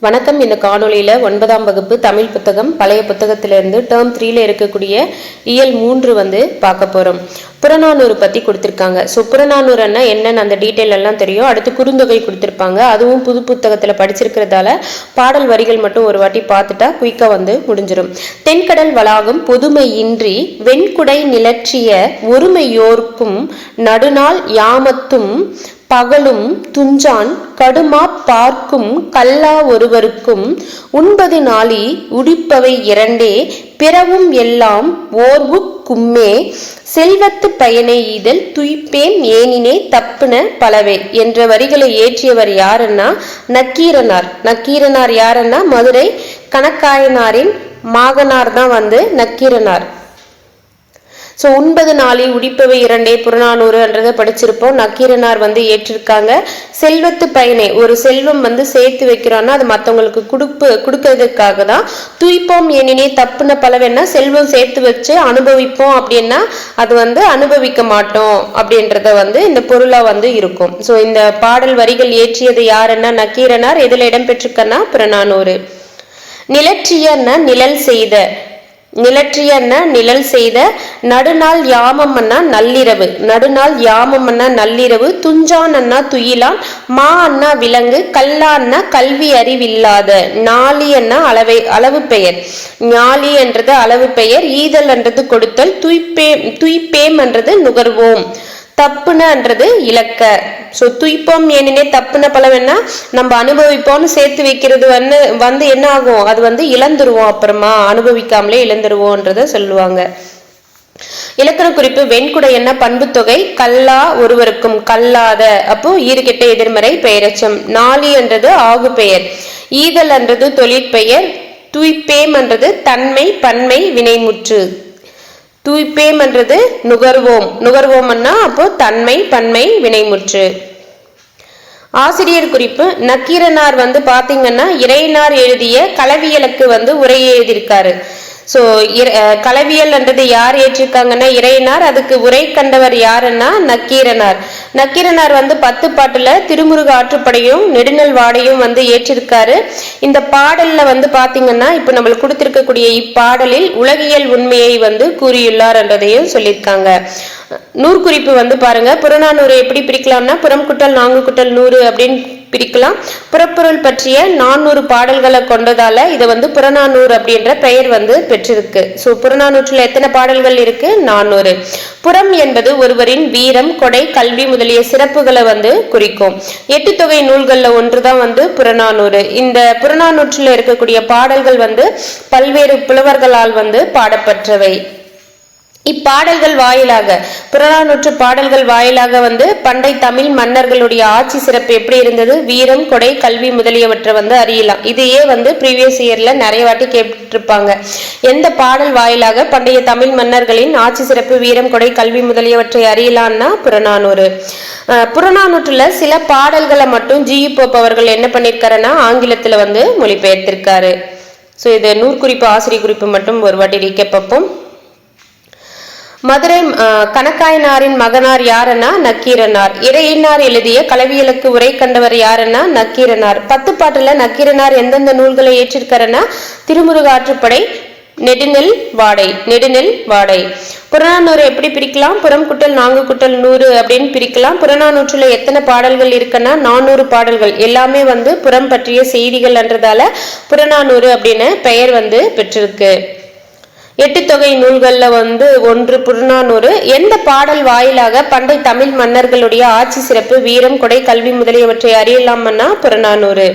வணக்கம். இந்த காணொலியில் 9ஆம் வகுப்பு தமிழ் புத்தகம் பழைய புத்தகத்திலிருந்து டேர்ம் 3ல இருக்கக்கூடிய இயல் 3 வந்து பார்க்க போகிறோம். புறநானூறு பற்றி கொடுத்துருக்காங்க. ஸோ புறநானூறுன்னா என்னன்னு அந்த டீட்டெயில் எல்லாம் தெரியும். அடுத்து குறுந்தொகை கொடுத்துருப்பாங்க. அதுவும் புது புத்தகத்தில் படிச்சிருக்கிறதால பாடல் வரிகள் மட்டும் ஒரு வாட்டி பார்த்துட்டா குயிக்காக வந்து முடிஞ்சிடும். தென்கடல் வளாகம் பொதுமையின்றி வெண்குடை நிலற்றிய ஒருமையோர்க்கும் நடுநாள் யாமத்தும் பகலும் துஞ்சான் கடுமா பார்க்கும் கல்லா ஒருவருக்கும் உண்பது நாளி உடிப்பவை இரண்டே பிறவும் எல்லாம் ஓர்வு கும்மே செல்வத்து பயனை ஈதல் துய்ப்பேம் ஏனினே தப்புன பலவே என்ற வரிகளை ஏற்றியவர் யாருன்னா நக்கீரனார். நக்கீரனார் யாருன்னா மதுரை கணக்காயனாரின் மாகனார் தான் வந்து நக்கீரனார். ஸோ உண்பது நாளி உடிப்பவை இரண்டே புறநானூறுன்றதை படிச்சிருப்போம். நக்கீரனார் வந்து ஏற்றிருக்காங்க. செல்வத்து பயனை, ஒரு செல்வம் வந்து சேர்த்து வைக்கிறோன்னா அது மற்றவங்களுக்கு கொடுக்கறதுக்காக தான். துய்ப்போம் ஏனினே தப்புன பலவேன்னா செல்வம் சேர்த்து வச்சு அனுபவிப்போம் அப்படின்னா அது வந்து அனுபவிக்க மாட்டோம் அப்படின்றத வந்து இந்த பொருளா வந்து இருக்கும். ஸோ இந்த பாடல் வரிகள் ஏற்றியது யாருன்னா நக்கீரனார். எதில் இடம்பெற்றிருக்கன்னா புறநானூறு. நிலற்றியன்னா நிழல் செய்த, நிலற்றியன்னா நிழல் செய்த, நடுநாள் யாமம்னா நள்ளிரவு, நடுநாள் யாமம்னா நள்ளிரவு, துஞ்சான் அண்ணா துயிலான், மா அண்ணா விலங்கு, கல்லா அண்ணா கல்வி அறிவில்லாத, நாளி அண்ணா அளவு பெயர், ஞாலி என்றது அளவு பெயர், ஈதல் என்றது கொடுத்தல், துய்ப்பேம் என்றது நுகர்வோம், தப்புனன்றது இலக்க. ஸோ துய்ப்போம் ஏனினே தப்புன பலவென்னா நம்ம அனுபவிப்போம்னு சேர்த்து வைக்கிறது வந்து என்ன ஆகும், அது வந்து இழந்துருவோம், அப்புறமா அனுபவிக்காமலே இழந்துருவோன்றத சொல்லுவாங்க. இலக்கண குறிப்பு. வெண்குடை என்ன பண்பு தொகை, கல்லா ஒருவருக்கும் கல்லாத, அப்போ ஈறுகெட்ட எதிர்மறை பெயரச்சம். நாளி என்றது ஆகு பெயர், ஈதல் என்றது தொழிற்பெயர், துய்ப்பேம் என்றது தன்மை பன்மை வினைமுற்று, துய்ப்பேம் என்றது நுகர்வோம், நுகர்வோம்னா அப்போ தன்மை பன்மை வினைமுற்று. ஆசிரியர் குறிப்பு. நக்கீரனார் வந்து பாத்தீங்கன்னா இறையனார் எழுதிய களவியலுக்கு வந்து உரை எழுதியிருக்காரு. ஸோ களவியல் என்றது யார் ஏற்றிருக்காங்கன்னா இறையனார். அதுக்கு உரை கண்டவர் யாருன்னா நக்கீரனார். நக்கீரனார் வந்து 10 பாட்டுல திருமுருக ஆற்றுப்படையும் நெடுநல் வாடையும் வந்து ஏற்றிருக்காரு. இந்த பாடல்ல வந்து பாத்தீங்கன்னா இப்ப நம்மளுக்கு கொடுத்திருக்கக்கூடிய இப்பாடலில் உலகியல் உண்மையை வந்து கூறியுள்ளார் என்றதையும் சொல்லியிருக்காங்க. நூற்குறிப்பு வந்து பாருங்க. புறநானூறு எப்படி பிரிக்கலாம்னா புறம் குட்டல் 4 குட்டல் 100 அப்படின்னு பிரிக்கலாம். புறப்பொருள் பற்றிய 400 பாடல்களை கொண்டதால இதை வந்து புறநானூறு அப்படின்ற பெயர் வந்து பெற்றிருக்கு. ஸோ புறநானூற்றில் எத்தனை பாடல்கள் இருக்கு? 400. புறம் என்பது ஒருவரின் வீரம், கொடை, கல்வி முதலிய சிறப்புகளை வந்து குறிக்கும். 8 தொகை நூல்கள்ல ஒன்றுதான் வந்து புறநானூறு. இந்த புறநானூற்றில் இருக்கக்கூடிய பாடல்கள் வந்து பல்வேறு புலவர்களால் வந்து பாடப்பட்டவை. இப்பாடல்கள் வாயிலாக, புறநானூற்று பாடல்கள் வாயிலாக வந்து பண்டை தமிழ் மன்னர்களுடைய ஆட்சி சிறப்பு எப்படி இருந்தது, வீரம், கொடை, கல்வி முதலியவற்றை வந்து அறியலாம். இதையே வந்து ப்ரீவியஸ் இயர்ல நிறைய வாட்டி கேட்டிருப்பாங்க. எந்த பாடல் வாயிலாக பண்டைய தமிழ் மன்னர்களின் ஆட்சி சிறப்பு, வீரம், கொடை, கல்வி முதலியவற்றை அறியலாம்னா புறநானூறு. புறநானூற்றுல சில பாடல்களை மட்டும் ஜி போப் அவர்கள் என்ன பண்ணிருக்காருன்னா ஆங்கிலத்துல வந்து மொழிபெயர்த்திருக்காரு. ஸோ இது நூற்குறிப்பு ஆசிரியர் குறிப்பு மட்டும் ஒரு வாட்டி ரீகேப் பார்ப்போம். மதுரை கணக்காயனாரின் மகனார் யாருன்னா நக்கீரனார். இறையனார் எழுதிய களவியலுக்கு உரை கண்டவர் யாருன்னா நக்கீரனார். 10 பாட்டுல நக்கீரனார் எந்தெந்த நூல்களை ஏற்றிருக்காருன்னா திருமுருக ஆற்றுப்படை, நெடுநெல் வாடை, நெடுநெல் வாடை. புறநானூறு எப்படி பிரிக்கலாம்? புறம் குட்டல் 4 குட்டல் 100 அப்படின்னு பிரிக்கலாம். புறநானூற்றுல எத்தனை பாடல்கள் இருக்குன்னா 400 பாடல்கள். எல்லாமே வந்து புறம் பற்றிய செய்திகள் என்றதால புறநானூறு அப்படின்னு பெயர் வந்து பெற்றிருக்கு. 8 தொகை நூல்கள்ல வந்து ஒன்று புறநானூறு. எந்த பாடல் வாயிலாக பண்டை தமிழ் மன்னர்களுடைய ஆட்சி சிறப்பு, வீரம், கொடை, கல்வி முதலியவற்றை அறியலாம்னா புறநானூறு.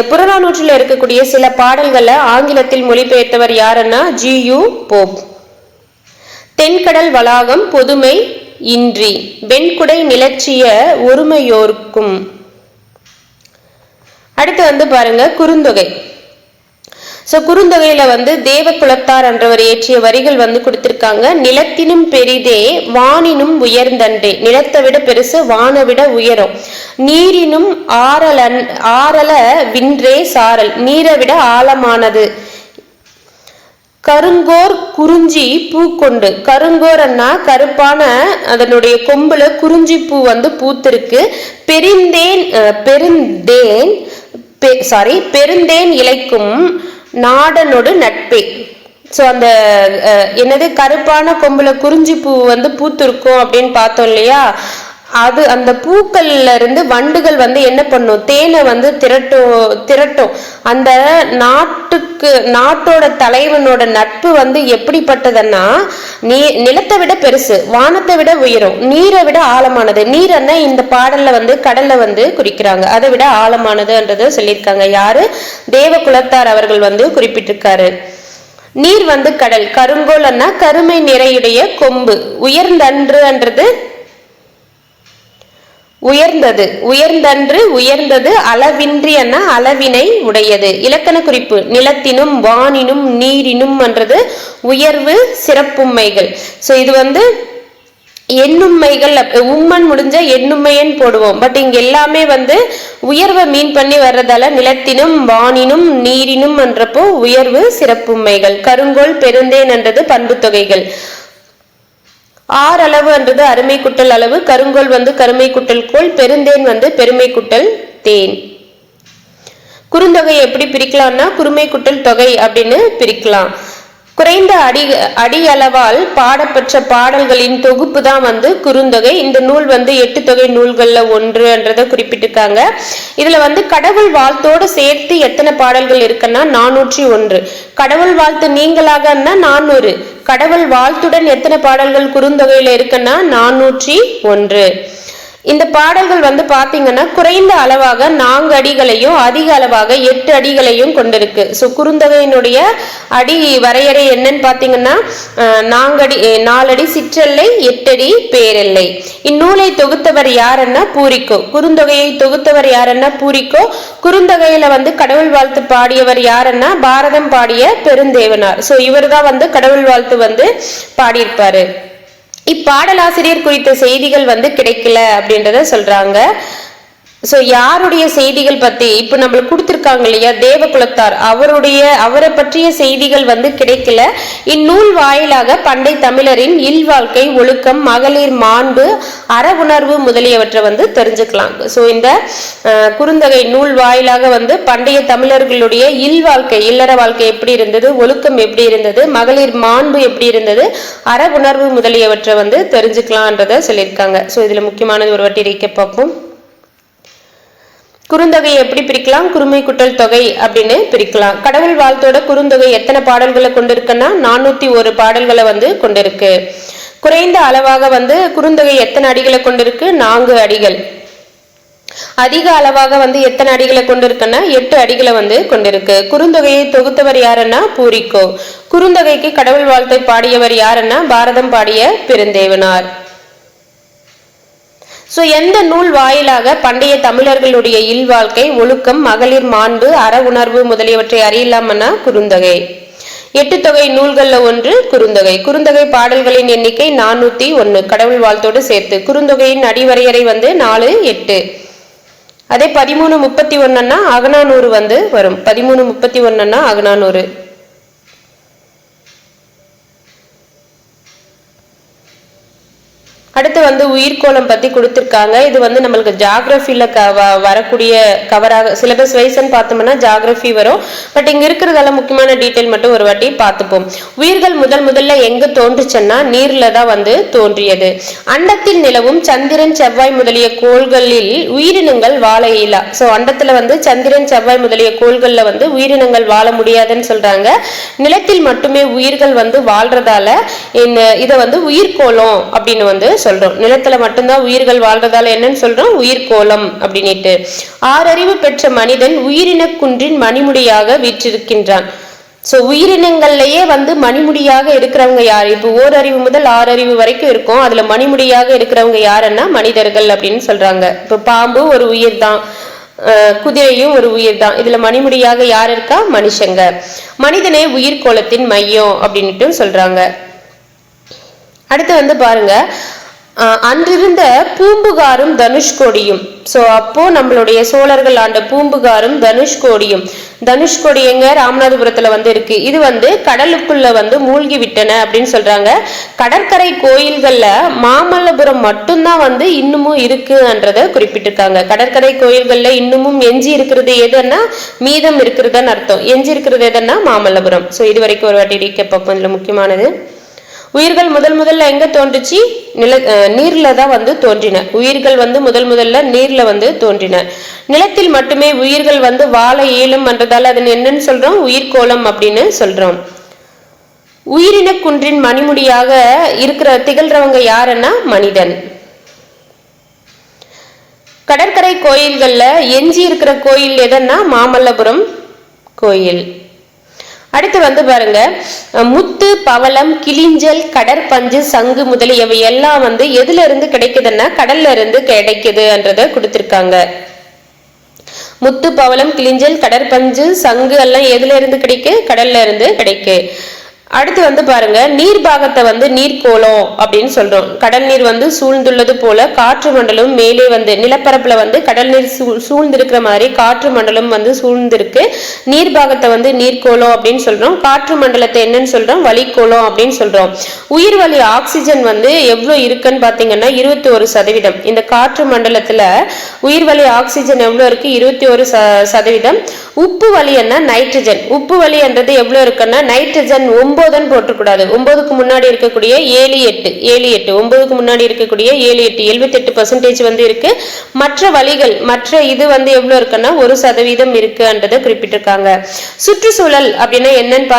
புறநானூற்றில் இருக்கக்கூடிய சில பாடல்களை ஆங்கிலத்தில் மொழிபெயர்த்தவர் யாருன்னா ஜி.யு. போப். தென்கடல் வளாகம் பொதுமை இன்றி வெண்குடை நிலற்றிய ஒருமையோர்க்கும். அடுத்து வந்து பாருங்க குறுந்தொகை. ஸோ குறுந்தொகையில வந்து தேவ குலத்தார் என்றவர் ஏற்றிய வரிகள் வந்து கொடுத்திருக்காங்க. நிலத்தினும் பெரிதே வானினும் உயர்ந்தன்றே, நிலத்தை விட பெருசு வானை விட உயரும். நீரினும் ஆரல வின்றே சாரல், நீரை விட ஆழமானது. கருங்கோர் குறிஞ்சி பூ கொண்டு, கருங்கோர்னா கருப்பான அதனுடைய கொம்புல குறிஞ்சி பூ வந்து பூத்திருக்கு. பெருந்தேன் பெருந்தேன் இலைக்கும் நாடனோடு நட்பே. ஸோ அந்த என்னது கருப்பான கொம்புல குறிஞ்சி பூ வந்து பூத்திருக்கும் அப்படின்னு பார்த்தோம் இல்லையா, அது அந்த பூக்கள்ல இருந்து வண்டுகள் வந்து என்ன பண்ணும், தேனை வந்து திரட்டும். அந்த நாட்டோட தலைவனோட நட்பு வந்து எப்படிப்பட்டதுன்னா, நிலத்தை விட பெருசு, வானத்தை விட உயரும், நீரை விட ஆழமானது. நீரன்னா இந்த பாடல்ல வந்து கடல்ல வந்து குறிக்கிறாங்க, அதை விட ஆழமானதுன்றது சொல்லியிருக்காங்க. யாரு, தேவ குலத்தார் அவர்கள் வந்து குறிப்பிட்டிருக்காரு. நீர் வந்து கடல், கருங்கோல் அண்ணா கருமை நிறையுடைய கொம்பு, உயர்ந்தன்றுன்றது உயர்ந்தது, அளவின்றி அண்ண அளவினை உடையது. இலக்கண குறிப்பு, நிலத்தினும் வானினும் நீரினும் என்றது உயர்வு சிறப்புமைகள். ஸோ இது வந்து எண்ணுமைகள், உம்மன் முடிஞ்ச எண்ணுமையன் போடுவோம். பட் இங்க எல்லாமே வந்து உயர்வை மீன் பண்ணி வர்றதால நிலத்தினும் வானினும் நீரினும் என்றப்போ உயர்வு சிறப்புமைகள். கருங்கோல் பெருந்தேன் என்றது பண்பு தொகைகள். அளவு என்றது அருமை குட்டல் அளவு, கருங்கோல் வந்து கருமை குட்டல் கோல், பெருந்தேன் வந்து பெருமை குட்டல் தேன். குறுந்தொகை எப்படி பிரிக்கலாம்னா குறுமை குட்டல் தொகை அப்படின்னு பிரிக்கலாம். குறைந்த அடி அளவால் பாடப்பெற்ற பாடல்களின் தொகுப்பு தான் வந்து குறுந்தொகை. இந்த நூல் வந்து 8 தொகை நூல்கள்ல ஒன்றுன்றதை குறிப்பிட்டிருக்காங்க. இதுல வந்து கடவுள் வாழ்த்தோடு சேர்த்து எத்தனை பாடல்கள் இருக்குன்னா 401. கடவுள் வாழ்த்து நீங்களாகன்னா 400. கடவுள் வாழ்த்துடன் எத்தனை பாடல்கள் குறுந்தொகையில இருக்குன்னா 401. இந்த பாடல்கள் வந்து பாத்தீங்கன்னா குறைந்த அளவாக 4 அடிகளையும் அதிக அளவாக 8 அடிகளையும் கொண்டிருக்கு. ஸோ குறுந்தொகையினுடைய அடி வரையறை என்னன்னு பாத்தீங்கன்னா 4 அடி சிற்றெல்லை, 8 அடி பேரெல்லை. இந்நூலை தொகுத்தவர் யாருன்னா பூரிக்கோ. குறுந்தொகையை தொகுத்தவர் யாருன்னா பூரிக்கோ. குறுந்தொகையில வந்து கடவுள் வாழ்த்து பாடியவர் யாருன்னா பாரதம் பாடிய பெருந்தேவனார். ஸோ இவர் தான் வந்து கடவுள் வாழ்த்து வந்து பாடியிருப்பாரு. இப்பாடலாசிரியர் குறித்த செய்திகள் வந்து கிடைக்கல அப்படின்றத சொல்றாங்க. ஸோ யாருடைய செய்திகள் பத்தி இப்போ நம்மளுக்கு கொடுத்துருக்காங்க இல்லையா, தேவகுலத்தார், அவரை பற்றிய செய்திகள் வந்து கிடைக்கல. இந்நூல் வாயிலாக பண்டை தமிழரின் இல்வாழ்க்கை, ஒழுக்கம், மகளிர் மாண்பு, அற உணர்வு முதலியவற்றை வந்து தெரிஞ்சுக்கலாம். ஸோ இந்த குறுந்தொகை நூல் வாயிலாக வந்து பண்டைய தமிழர்களுடைய இல்வாழ்க்கை, இல்லற வாழ்க்கை எப்படி இருந்தது, ஒழுக்கம் எப்படி இருந்தது, மகளிர் மாண்பு எப்படி இருந்தது, அற உணர்வு முதலியவற்றை வந்து தெரிஞ்சுக்கலான்றத சொல்லியிருக்காங்க. ஸோ இதுல முக்கியமானது ஒரு வாட்டி ரீக்கப் பார்ப்போம். குறுந்தொகையை எப்படி பிரிக்கலாம், குறுமை குட்டல் தொகை அப்படின்னு பிரிக்கலாம். கடவுள் வாழ்த்தோட குறுந்தொகை எத்தனை பாடல்களை கொண்டிருக்குன்னா 401 பாடல்களை வந்து கொண்டிருக்கு. குறைந்த அளவாக வந்து குறுந்தொகை எத்தனை அடிகளை கொண்டிருக்கு, 4 அடிகள். அதிக அளவாக வந்து எத்தனை அடிகளை கொண்டிருக்குன்னா 8 அடிகளை வந்து கொண்டிருக்கு. குறுந்தொகையை தொகுத்தவர் யாருன்னா பூரிக்கோ. குறுந்தொகைக்கு கடவுள் வாழ்த்தை பாடியவர் யாருன்னா பாரதம் பாடிய பெருந்தேவனார். ஸோ எந்த நூல் வாயிலாக பண்டைய தமிழர்களுடைய இல்வாழ்க்கை, ஒழுக்கம், மகளிர் மாண்பு, அற உணர்வு முதலியவற்றை அறியலாமன்னா குறுந்தொகை. 8 தொகை நூல்கள்ல ஒன்று குறுந்தொகை. குறுந்தொகை பாடல்களின் எண்ணிக்கை 401 கடவுள் வாழ்த்தோடு சேர்த்து. குறுந்தொகையின் அடிவரையறை வந்து 4, 8. அதே 1331 அகநானூறு வந்து வரும். 1331 அகநானூறு. அடுத்து வந்து உயிர்கோளம் பத்தி கொடுத்திருக்காங்க. இது வந்து நம்மளுக்கு ஜியோகிராஃபில வரக்கூடிய கவராக சிலபஸ் வைஸ்ன்னு பார்த்தோம்னா ஜியோகிராஃபி வரும். பட் இங்க இருக்கிறதெல்லாம் முக்கியமான டீட்டெயில் மட்டும் ஒரு வாட்டி பார்த்துப்போம். உயிர்கள் முதல்ல எங்க தோன்றுச்சுன்னா நீர்ல தான் வந்து தோன்றியது. அண்டத்தில் நிலவும் சந்திரன், செவ்வாய் முதலிய கோள்களில் உயிரினங்கள் வாழ இயலா. ஸோ அண்டத்துல வந்து சந்திரன், செவ்வாய் முதலிய கோள்கள்ல வந்து உயிரினங்கள் வாழ முடியாதுன்னு சொல்றாங்க. நிலத்தில் மட்டுமே உயிர்கள் வந்து வாழ்றதால இதை வந்து உயிர்கோளம் அப்படின்னு வந்து சொல்றோம். நிலத்துல மட்டும்தான் உயிர்கள் வாழ்றதால என்னன்னு சொல்றோம், உயிர்கோளம் அப்படின்ட்டு. 6 அறிவு பெற்ற மனிதன் உயிரின குன்றின் மணிமுடியாக வீற்றிருக்கின்றான். சோ உயிரினங்கள்லயே வந்து மணிமுடியாக இருக்கிறவங்க யாரு, இப்போ 1 அறிவு முதல் 6 அறிவு வரைக்கும் இருக்கும். அதுல மணிமுடியாக இருக்கிறவங்க யாருன்னா மனிதர்கள் அப்படின்னு சொல்றாங்க. இப்போ பாம்பு ஒரு உயிர் தான், குதிரையும் ஒரு உயிர் தான். இதுல மணிமுடியாக யார் இருக்கா, மனுஷங்க. மனிதனே உயிர்கோளத்தின் மையம் அப்படின்ட்டு சொல்றாங்க. அடுத்து வந்து பாருங்க, அன்றிருந்த பூம்புகாரும் தனுஷ்கோடியும். ஸோ அப்போ நம்மளுடைய சோழர்கள் ஆண்ட பூம்புகாரும் தனுஷ்கோடியும். தனுஷ்கோடி எங்க ராமநாதபுரத்துல இருக்கு. இது கடலுக்குள்ள மூழ்கி விட்டன அப்படின்னு சொல்றாங்க. கடற்கரை கோயில்கள்ல மாமல்லபுரம் மட்டும்தான் இன்னமும் இருக்குன்றத குறிப்பிட்டிருக்காங்க. கடற்கரை கோயில்கள்ல இன்னமும் எஞ்சி இருக்கிறது எதுன்னா மீதம் இருக்கிறதுன்னு அர்த்தம். எஞ்சி இருக்கிறது எதுன்னா மாமல்லபுரம். ஸோ இது வரைக்கும் ஒரு வாட்டி ரீகேப் பார்ப்போம். இதுல முக்கியமானது, உயிர்கள் முதல்ல எங்க தோன்றுச்சு? நீர்ல தான் தோன்றின. உயிர்கள் முதல்ல நீர்ல தோன்றின. நிலத்தில் மட்டுமே உயிர்கள் வாழ இயலும் என்றதால அது என்னன்னு சொல்றோம்? உயிர்கோளம் அப்படின்னு சொல்றோம். உயிரின குன்றின் மணிமுடியாக இருக்கிற திகழ்றவங்க யாருன்னா மனிதன். கடற்கரை கோயில்கள்ல எஞ்சி இருக்கிற கோயில் எதன்னா மாமல்லபுரம் கோயில். அடுத்து பாருங்க, முத்து, பவளம், கிளிஞ்சல், கடற்பஞ்சு, சங்கு முதலியவை எல்லாம் எதுல இருந்து கிடைக்குதுன்னா கடல்ல இருந்து கிடைக்குதுன்றத கொடுத்திருக்காங்க. முத்து, பவளம், கிளிஞ்சல், கடற்பஞ்சு, சங்கு எல்லாம் எதுல இருந்து கிடைக்கு? கடல்ல இருந்து கிடைக்கு. அடுத்து பாருங்க, நீர் பாகத்தை நீர்கோளம் அப்படின்னு சொல்றோம். கடல் நீர் சூழ்ந்துள்ளது போல காற்று மண்டலம் மேலே நிலப்பரப்புல கடல் நீர் சூழ்ந்திருக்கிற மாதிரி காற்று மண்டலம் சூழ்ந்திருக்கு. நீர் பாகத்தை நீர்கோளம் அப்படின்னு சொல்றோம். காற்று மண்டலத்தை என்னன்னு சொல்றோம்? வளிக்கோளம் அப்படின்னு சொல்றோம். உயிர் வளி ஆக்சிஜன் எவ்வளவு இருக்குன்னு பாத்தீங்கன்னா 21%. இந்த காற்று மண்டலத்துல உயிர் வளி ஆக்சிஜன் எவ்வளவு இருக்கு? 21%. உப்பு வலி என்ன? நைட்ரஜன். உப்பு வலி என்றது எவ்வளவு இருக்குன்னா நைட்ரஜன் 9 போட்டக்கூடாது. 9க்கு முன்னாடி இருக்கக்கூடிய 7-8 9க்கு முன்னாடி இருக்கக்கூடிய 7-8 78% இருக்கு. மற்ற வலிகள் மற்ற இது எவ்வளவு இருக்குன்னா 1% இருக்குன்றதை குறிப்பிட்டிருக்காங்க. சுற்றுச்சூழல் அப்படின்னா என்னன்னு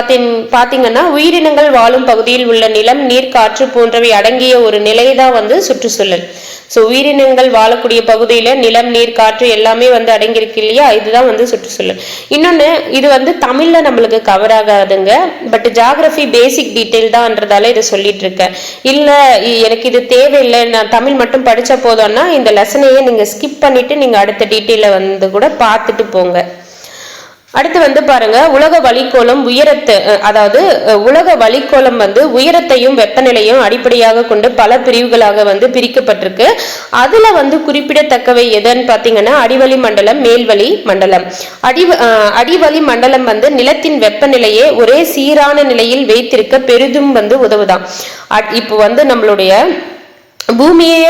பாத்தீங்கன்னா உயிரினங்கள் வாழும் பகுதியில் உள்ள நிலம், நீர், காற்று போன்றவை அடங்கிய ஒரு நிலைதான் சுற்றுச்சூழல். ஸோ உயிரினங்கள் வாழக்கூடிய பகுதியில நிலம், நீர், காற்று எல்லாமே அடங்கியிருக்கு இல்லையா? இதுதான் சுற்றுச்சூழல். இன்னொன்னு, இது தமிழ்ல நம்மளுக்கு கவர் ஆகாதுங்க. பட் ஜியாகிரபி பேசிக் டீட்டெயில் தான்ன்றதால இதை சொல்லிட்டு இருக்கேன். இல்ல எனக்கு இது தேவையில்லை, நான் தமிழ் மட்டும் படிச்ச போதோம்னா இந்த லெசனையே நீங்க ஸ்கிப் பண்ணிட்டு நீங்க அடுத்த டீட்டெயில கூட பார்த்துட்டு போங்க. அடுத்து பாருங்க, உலக வளிக்கோளம் உயரத்தை, அதாவது உலக வளிக்கோளம் உயரத்தையும் வெப்பநிலையும் அடிப்படையாக கொண்டு பல பிரிவுகளாக பிரிக்கப்பட்டிருக்கு. அதுல குறிப்பிடத்தக்கவை எதுன்னு பாத்தீங்கன்னா அடிவளி மண்டலம், மேல்வளி மண்டலம். அடிவளி மண்டலம் நிலத்தின் வெப்பநிலையை ஒரே சீரான நிலையில் வைத்திருக்க பெரிதும் உதவுதான். இப்போ நம்மளுடைய பூமியே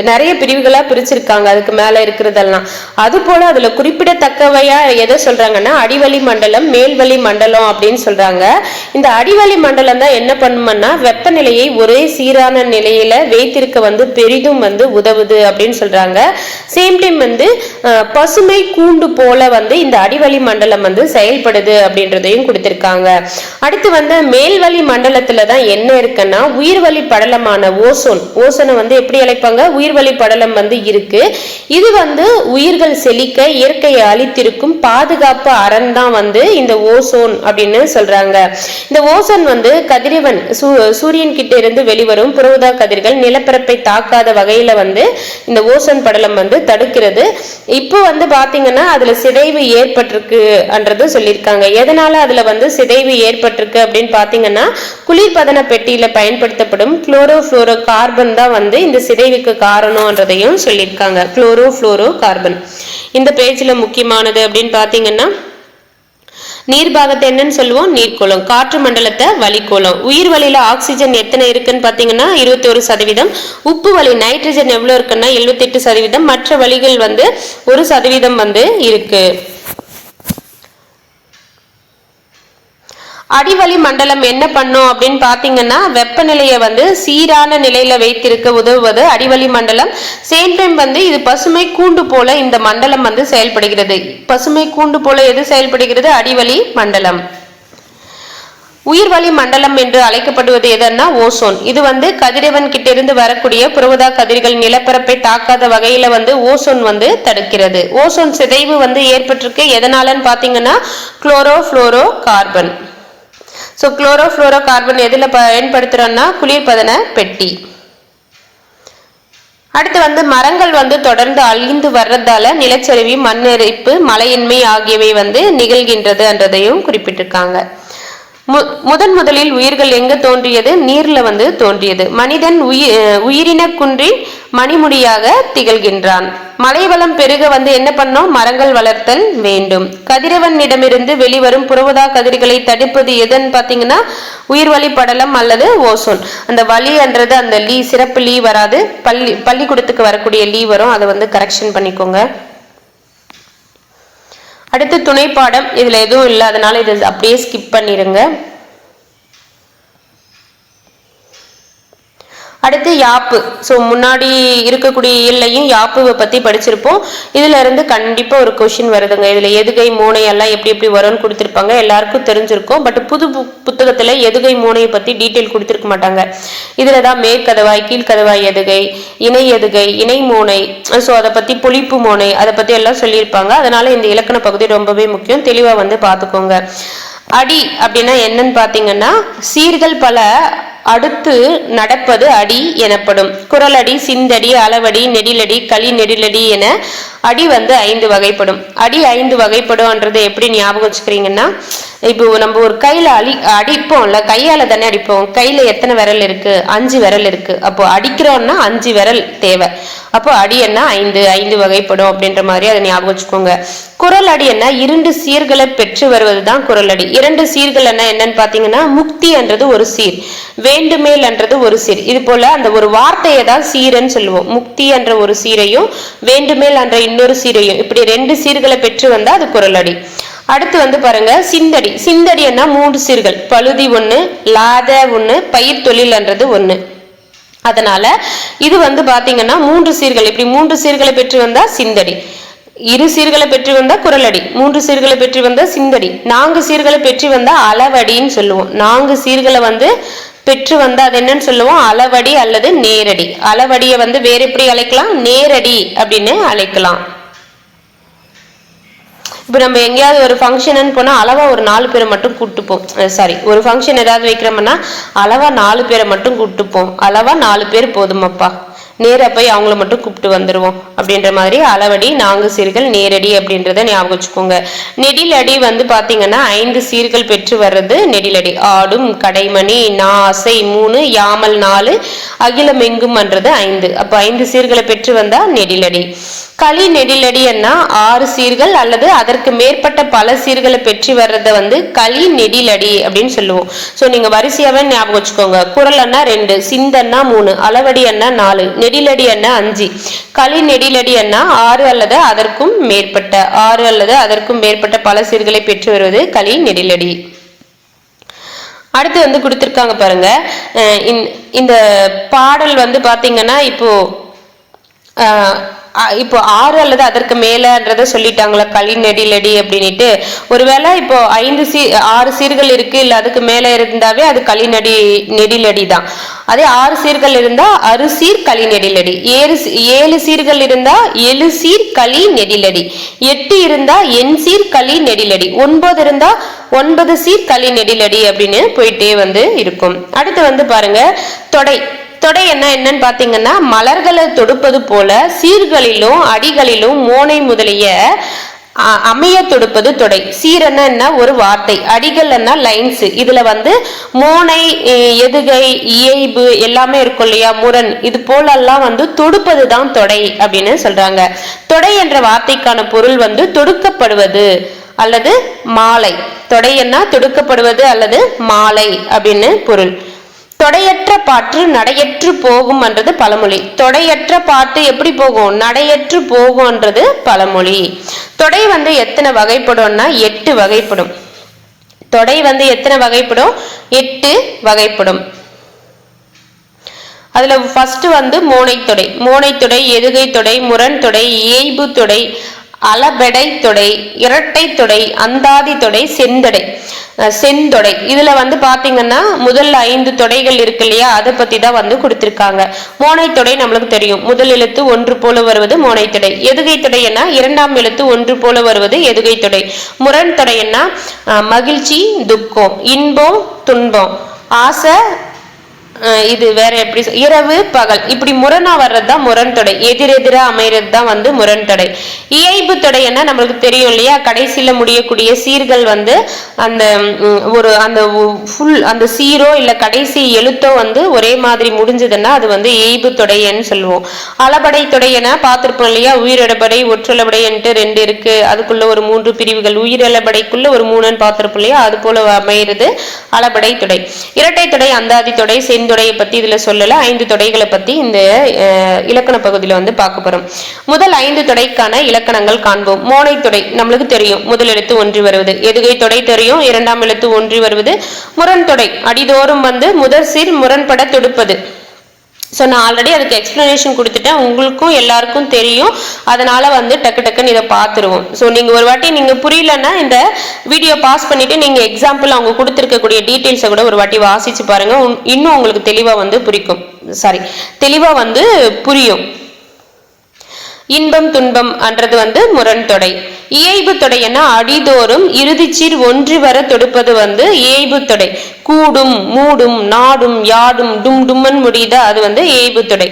நிறைய பிரிவுகளா பிரிச்சிருக்காங்க. அதுக்கு மேல இருக்கிறதெல்லாம் அது போல அதுல குறிப்பிடத்தக்கவையா எதை சொல்றாங்கன்னா அடிவளி மண்டலம், மேல்வளி மண்டலம் அப்படின்னு சொல்றாங்க. இந்த அடிவளி மண்டலம் தான் என்ன பண்ணும்னா வெப்பநிலையை ஒரே சீரான நிலையில வைத்திருக்க பெரிதும் உதவுது அப்படின்னு சொல்றாங்க. சேம் டைம் பசுமை கூண்டு போல இந்த அடிவளி மண்டலம் செயல்படுது அப்படின்றதையும் கொடுத்திருக்காங்க. அடுத்து மேல்வளி மண்டலத்துல தான் என்ன இருக்குன்னா உயிர்வளி படலமான ஓசோன். ஓசோனை எப்படி அழைப்பாங்க? உயிர்வளி படலம் இருக்கு. இது உயிர்கள் செழிக்க இயற்கையை அளித்திருக்கும் பாதுகாப்பு அரண் தான் இந்த ஓசோன் அப்படின்னு சொல்றாங்க. இந்த ஓசோன் கதிரவன் சூரியன் கிட்ட இருந்து வெளிவரும் புறஊதா கதிர்கள் நிலப்பரப்பை தாக்காத வகையில இந்த ஓசோன் படலம் தடுக்கிறது. இப்போ பாத்தீங்கன்னா அதுல சிதைவு ஏற்பட்டிருக்குன்றது சொல்லியிருக்காங்க. எதனால அதுல சிதைவு ஏற்பட்டிருக்கு அப்படின்னு பாத்தீங்கன்னா குளிர்பதன பெட்டியில பயன்படுத்தப்படும் குளோரோஃப்ளோரோ கார்பன் தான் இந்த சிதைவுக்கு காரணம்ன்றதையும் சொல்லியிருக்காங்க. குளோரோஃப்ளோரோ கார்பன் இந்த பேஜ்ல முக்கியமானது அப்படின்னு பாத்தீங்கன்னா நீர்பாகத்தை என்னன்னு சொல்லுவோம்? நீர்கோளம். காற்று மண்டலத்தை வளிக்கோளம். உயிர் வளியில ஆக்சிஜன் எத்தனை இருக்குன்னு பாத்தீங்கன்னா 21%. உப்பு வளி நைட்ரஜன் எவ்வளவு இருக்குன்னா 78%. மற்ற வளிகள் 1% இருக்கு. அடிவளி மண்டலம் என்ன பண்ணும் அப்படின்னு பாத்தீங்கன்னா வெப்பநிலையை சீரான நிலையில வைத்திருக்க உதவுவது அடிவளி மண்டலம். சேம் டைம் இது பசுமை கூண்டு போல இந்த மண்டலம் செயல்படுகிறது. பசுமை கூண்டு போல எது செயல்படுகிறது? அடிவளி மண்டலம். உயிர்வளி மண்டலம் என்று அழைக்கப்படுவது எதன்னா ஓசோன். இது கதிரவன் கிட்ட இருந்து வரக்கூடிய புறஊதா கதிர்கள் நிலப்பரப்பை தாக்காத வகையில ஓசோன் தடுக்கிறது. ஓசோன் சிதைவு ஏற்பட்டிருக்கு. எதனாலன்னு பாத்தீங்கன்னா chlorofluoro carbon. So chlorofluoro carbon எதில் பயன்படுத்துகிறோன்னா குளிர்பதன பெட்டி. அடுத்து மரங்கள் தொடர்ந்து அழிந்து வர்றதால நிலச்சரிவு, மண்ணெரிப்பு, மழையின்மை ஆகியவை நிகழ்கின்றது என்றதையும் குறிப்பிட்டிருக்காங்க. முதலில் உயிர்கள் எங்க தோன்றியது? நீர்ல வந்து தோன்றியது. மனிதன் உயிரின குன்றின் மணிமுடியாக திகழ்கின்றான். மலைவளம் பெருக வந்து என்ன பண்ணோம்? மரங்கள் வளர்த்தல் வேண்டும். கதிரவனிடமிருந்து வெளிவரும் புறவதா கதிர்களை தடுப்பது எதுன்னு பாத்தீங்கன்னா உயிர் வழி படலம் அல்லது ஓசோன். அந்த வலின்றது அந்த லீ சிறப்பு லீ வராது, பள்ளிக்கூடத்துக்கு வரக்கூடிய லீ வரும், அதை வந்து கரெக்ஷன் பண்ணிக்கோங்க. அடுத்து துணை பாடம், இதுல எதுவும் இல்லை, அதனால இது அப்படியே ஸ்கிப் பண்ணிருங்க. அடுத்து யாப்பு. ஸோ முன்னாடி இருக்கக்கூடிய இயல்லையும் யாப்புவை பற்றி படிச்சிருப்போம். இதுல இருந்து கண்டிப்பாக ஒரு கொஷின் வருதுங்க. இதில் எதுகை மோனை எல்லாம் எப்படி எப்படி வரும்னு கொடுத்துருப்பாங்க, எல்லாருக்கும் தெரிஞ்சிருக்கும். பட் புது புத்தகத்தில் எதுகை மோனையை பற்றி டீட்டெயில் கொடுத்துருக்க மாட்டாங்க. இதில் தான் மேற்கதவாய் கீழ்கதவாய் எதுகை, இணை எதுகை, இணை மோனை, ஸோ அதை பற்றி பொழிப்பு மோனை, அதை பற்றி எல்லாம் சொல்லியிருப்பாங்க. அதனால இந்த இலக்கண பகுதி ரொம்பவே முக்கியம், தெளிவாக வந்து பார்த்துக்கோங்க. அடி அப்படின்னா என்னன்னு பார்த்தீங்கன்னா சீர்கள் பல அடுத்து நடப்பது அடி எனப்படும். குரலடி, சிந்தடி, அளவடி, நெடிலடி, களி நெடிலடி என அடி வந்து 5 வகைப்படும். அடி 5 வகைப்படும்ன்றது எப்படி ஞாபகம் வச்சுக்கிறீங்கன்னா, இப்போ நம்ம ஒரு கையில அடிப்போம்ல, கையால தானே அடிப்போம். கையில எத்தனை விரல் இருக்கு? 5 விரல் இருக்கு. அப்போ அடிக்கிறோம்னா 5 விரல் தேவை. அப்போ அடி என்ன 5 வகைப்படும் அப்படின்ற மாதிரி அதை ஞாபகம் வச்சுக்கோங்க. குரல் அடி என்ன 2 சீர்களை பெற்று வருவதுதான் குரல் அடி. 2 சீர்கள் என்ன என்னன்னு பாத்தீங்கன்னா முக்தி என்றது ஒரு சீர், வேண்டுமேல் என்றது ஒரு சீர். இது போல அந்த ஒரு வார்த்தையை தான் சீரன்னு சொல்லுவோம். முக்தி என்ற ஒரு சீரையும் வேண்டுமேல் என்ற இன்னொரு சீரையும், இப்படி 2 சீர்களை பெற்று வந்தா அது குரல் அடி. அடுத்து வந்து பாருங்க சிந்தடி. சிந்தடி என்ன 3 சீர்கள், பழுதி 1, லாத 1, பயிர் தொழில் என்றது 1. அதனால இது வந்து பாத்தீங்கன்னா 3 சீர்கள், இப்படி 3 சீர்களை பெற்று வந்தா சிந்தடி. 2 சீர்களை பெற்று வந்தா குரலடி, 3 சீர்களை பெற்று வந்தா சிந்தடி, 4 சீர்களை பெற்று வந்தா அளவடின்னு சொல்லுவோம். 4 சீர்களை வந்து பெற்று வந்தா அது என்னன்னு சொல்லுவோம்? அளவடி அல்லது நேரடி. அளவடியை வந்து வேற எப்படி அழைக்கலாம்? நேரடி அப்படின்னு அழைக்கலாம். இப்போ நம்ம எங்கேயாவது ஒரு ஃபங்க்ஷன் போனா அளவா ஒரு 4 பேரை மட்டும் கூட்டுப்போம். சாரி, ஒரு ஃபங்க்ஷன் ஏதாவது வைக்கிறோம்னா அளவா 4 பேரை மட்டும் கூட்டுப்போம். அளவா 4 பேர் போதுமப்பா, நேரா போய் அவங்கள மட்டும் கூப்பிட்டு வந்துருவோம் அப்படின்ற மாதிரி அளவடி 4 சீர்கள், நேரடி அப்படின்றத ஞாபகம் வச்சுக்கோங்க. நெடிலடி வந்து பாத்தீங்கன்னா 5 சீர்கள் பெற்று வர்றது நெடிலடி. ஆடும், கடைமணி, நாசை 3, யாமல் 4, அகிலமெங்கும் என்றது 5. அப்போ 5 சீர்களை பெற்று வந்தா நெடிலடி. களி நெடிலடி என்ன 6 சீர்கள் அல்லது அதற்கு மேற்பட்ட பல சீர்களை பெற்று வர்றத வந்து களி நெடிலடி அப்படின்னு சொல்லுவோம். ஸோ நீங்க வரிசையாவே ஞாபகம் வச்சுக்கோங்க. குரல் அண்ணா 2, சிந்தன்னா 3, அளவடி அண்ணா 4, நெடிலடி அண்ணா 5, களி நெடிலடி அண்ணா 6 அல்லது அதற்கும் மேற்பட்ட பல சீர்களை பெற்று வருவது களி நெடிலடி. அடுத்து வந்து கொடுத்திருக்காங்க பாருங்க. இந்த பாடல் வந்து பாத்தீங்கன்னா இப்போ 6 அல்லது அதற்கு மேலன்றத சொல்லிட்டாங்களா களி நெடிலடி அப்படின்ட்டு. ஒருவேளை இப்போ 6 சீர்கள் இருக்கு, இல்ல அதுக்கு மேல இருந்தாவே அது களி நெடிலடி தான். அதே 6 சீர்கள் இருந்தா அறுசீர் களி நெடிலடி, 7 சீர்கள் இருந்தா 7 சீர் களி நெடிலடி, 8 இருந்தா 8 சீர் களி நெடிலடி, 9 இருந்தா 9 சீர் களி நெடிலடி அப்படின்னு போயிட்டே வந்து இருக்கும். அடுத்து வந்து பாருங்க தொடை. தொடை என்னன்னு பாத்தீங்கன்னா மலர்களை தொடுப்பது போல சீர்களிலும் அடிகளிலும் மோனை முதலிய அமைய தொடுப்பது தொடை. சீரன்னா ஒரு வார்த்தை, அடிகள்னா லைன்ஸ். இதுல வந்து மோனை, எதுகை, இயைபு எல்லாமே இருக்கும் இல்லையா, முரண், இது போலெல்லாம் வந்து தொடுப்பதுதான் தொடை அப்படின்னு சொல்றாங்க. தொடை என்ற வார்த்தைக்கான பொருள் வந்து தொடுக்கப்படுவது அல்லது மாலை. தொடைன்னா தொடுக்கப்படுவது அல்லது மாலை அப்படின்னு பொருள். தொடையற்ற பாட்டு நடையற்று போகும் என்றது பழமொழி. தொடையற்ற பாட்டு எப்படி போகும்? நடையற்று போகும்ன்றது பழமொழி. தொடை வந்து எத்தனை வகைப்படும்னா 8 வகைப்படும். தொடை வந்து எத்தனை வகைப்படும்? 8 வகைப்படும். அதுல ஃபர்ஸ்ட் வந்து மோனைத்தொடை. மோனைத்தொடை, எதுகை தொடை, முரண் தொடை, இயைபு தொடை, அளபெடை தொடை, இரட்டை தொடை, அந்தாதி தொடை, செந்தொடை. இதுல வந்து பாத்தீங்கன்னா முதல் 5 தொடைகள் இருக்கு இல்லையா, அதை பத்தி தான் வந்து கொடுத்திருக்காங்க. மோனைத்தொடை நம்மளுக்கு தெரியும், முதல் எழுத்து 1 போல வருவது மோனைத்தொடை. எதுகை தொடை என்ன 2ஆம் எழுத்து 1 போல வருவது எதுகை தொடை. முரண் தொடை என்ன மகிழ்ச்சி, துக்கம், இன்பம், துன்பம், ஆசை, இது வேற எப்படி இரவு பகல் இப்படி முரணா வர்றதுதான் முரண் தொடை, எதிரெதிரா அமைறது தான் வந்து முரண் தொடை. இயைபு தொடைன்னா நம்மளுக்கு தெரியும் இல்லையா, கடைசியில முடியக்கூடிய சீர்கள் வந்து அந்த ஒரு அந்த ஃபுல் அந்த சீரோ இல்ல கடைசி எழுத்தோ வந்து ஒரே மாதிரி முடிஞ்சதுன்னா அது வந்து இயைபு தொடைன்னு சொல்லுவோம். அளபடை தொடையென பார்த்திருப்போம் இல்லையா, உயிரிழபடை ஒற்றளபடைன்ட்டு ரெண்டு இருக்கு, அதுக்குள்ள ஒரு 3 பிரிவுகள், உயிரிழபடைக்குள்ள ஒரு 3ன்னு பார்த்திருப்போம் இல்லையா, அது போல அமைகிறது அளபடை தொடை. இரட்டை தொடை, அந்தாதி தொடை, தொடையை பத்தி இதுல சொல்லல, 5 தொடைகளை பத்தி இந்த இலக்கண பகுதியில வந்து பார்க்க போறோம். முதல் 5 தொடைக்கான இலக்கணங்கள் காண்போம். மோனை தொடை நம்மளுக்கு தெரியும், முதல் எழுத்து ஒன்றி வருவது. எதுகை தொடை தெரியும், இரண்டாம் எழுத்து ஒன்றி வருவது. முரண் தொடை அடிதோறும் வந்து முதல் சீர் முரண்பட தொடுப்பது. ஸோ நான் ஆல்ரெடி அதுக்கு எக்ஸ்பிளனேஷன் கொடுத்துட்டேன், உங்களுக்கும் எல்லாருக்கும் தெரியும், அதனால வந்து டக்கு டக்குன்னு இதை பார்த்துருவோம். ஸோ நீங்கள் ஒரு வாட்டி நீங்கள் புரியலன்னா இந்த வீடியோ பாஸ் பண்ணிட்டு நீங்கள் எக்ஸாம்பிள் அவங்க கொடுத்துருக்கக்கூடிய டீட்டெயில்ஸை கூட ஒரு வாட்டி வாசிச்சு பாருங்க, இன்னும் உங்களுக்கு தெளிவாக வந்து தெளிவாக வந்து புரியும். இன்பம் துன்பம் அன்றது வந்து முரண் தொடை. இயைபு தொடைன்னா அடிதோறும் இறுதிச்சீர் ஒன்றி வர தொடுப்பது வந்து இயைபு தொடை. கூடும் மூடும் நாடும் யாடும் டும் டும்மன் முடியுதா, அது வந்து இயைபு தொடை.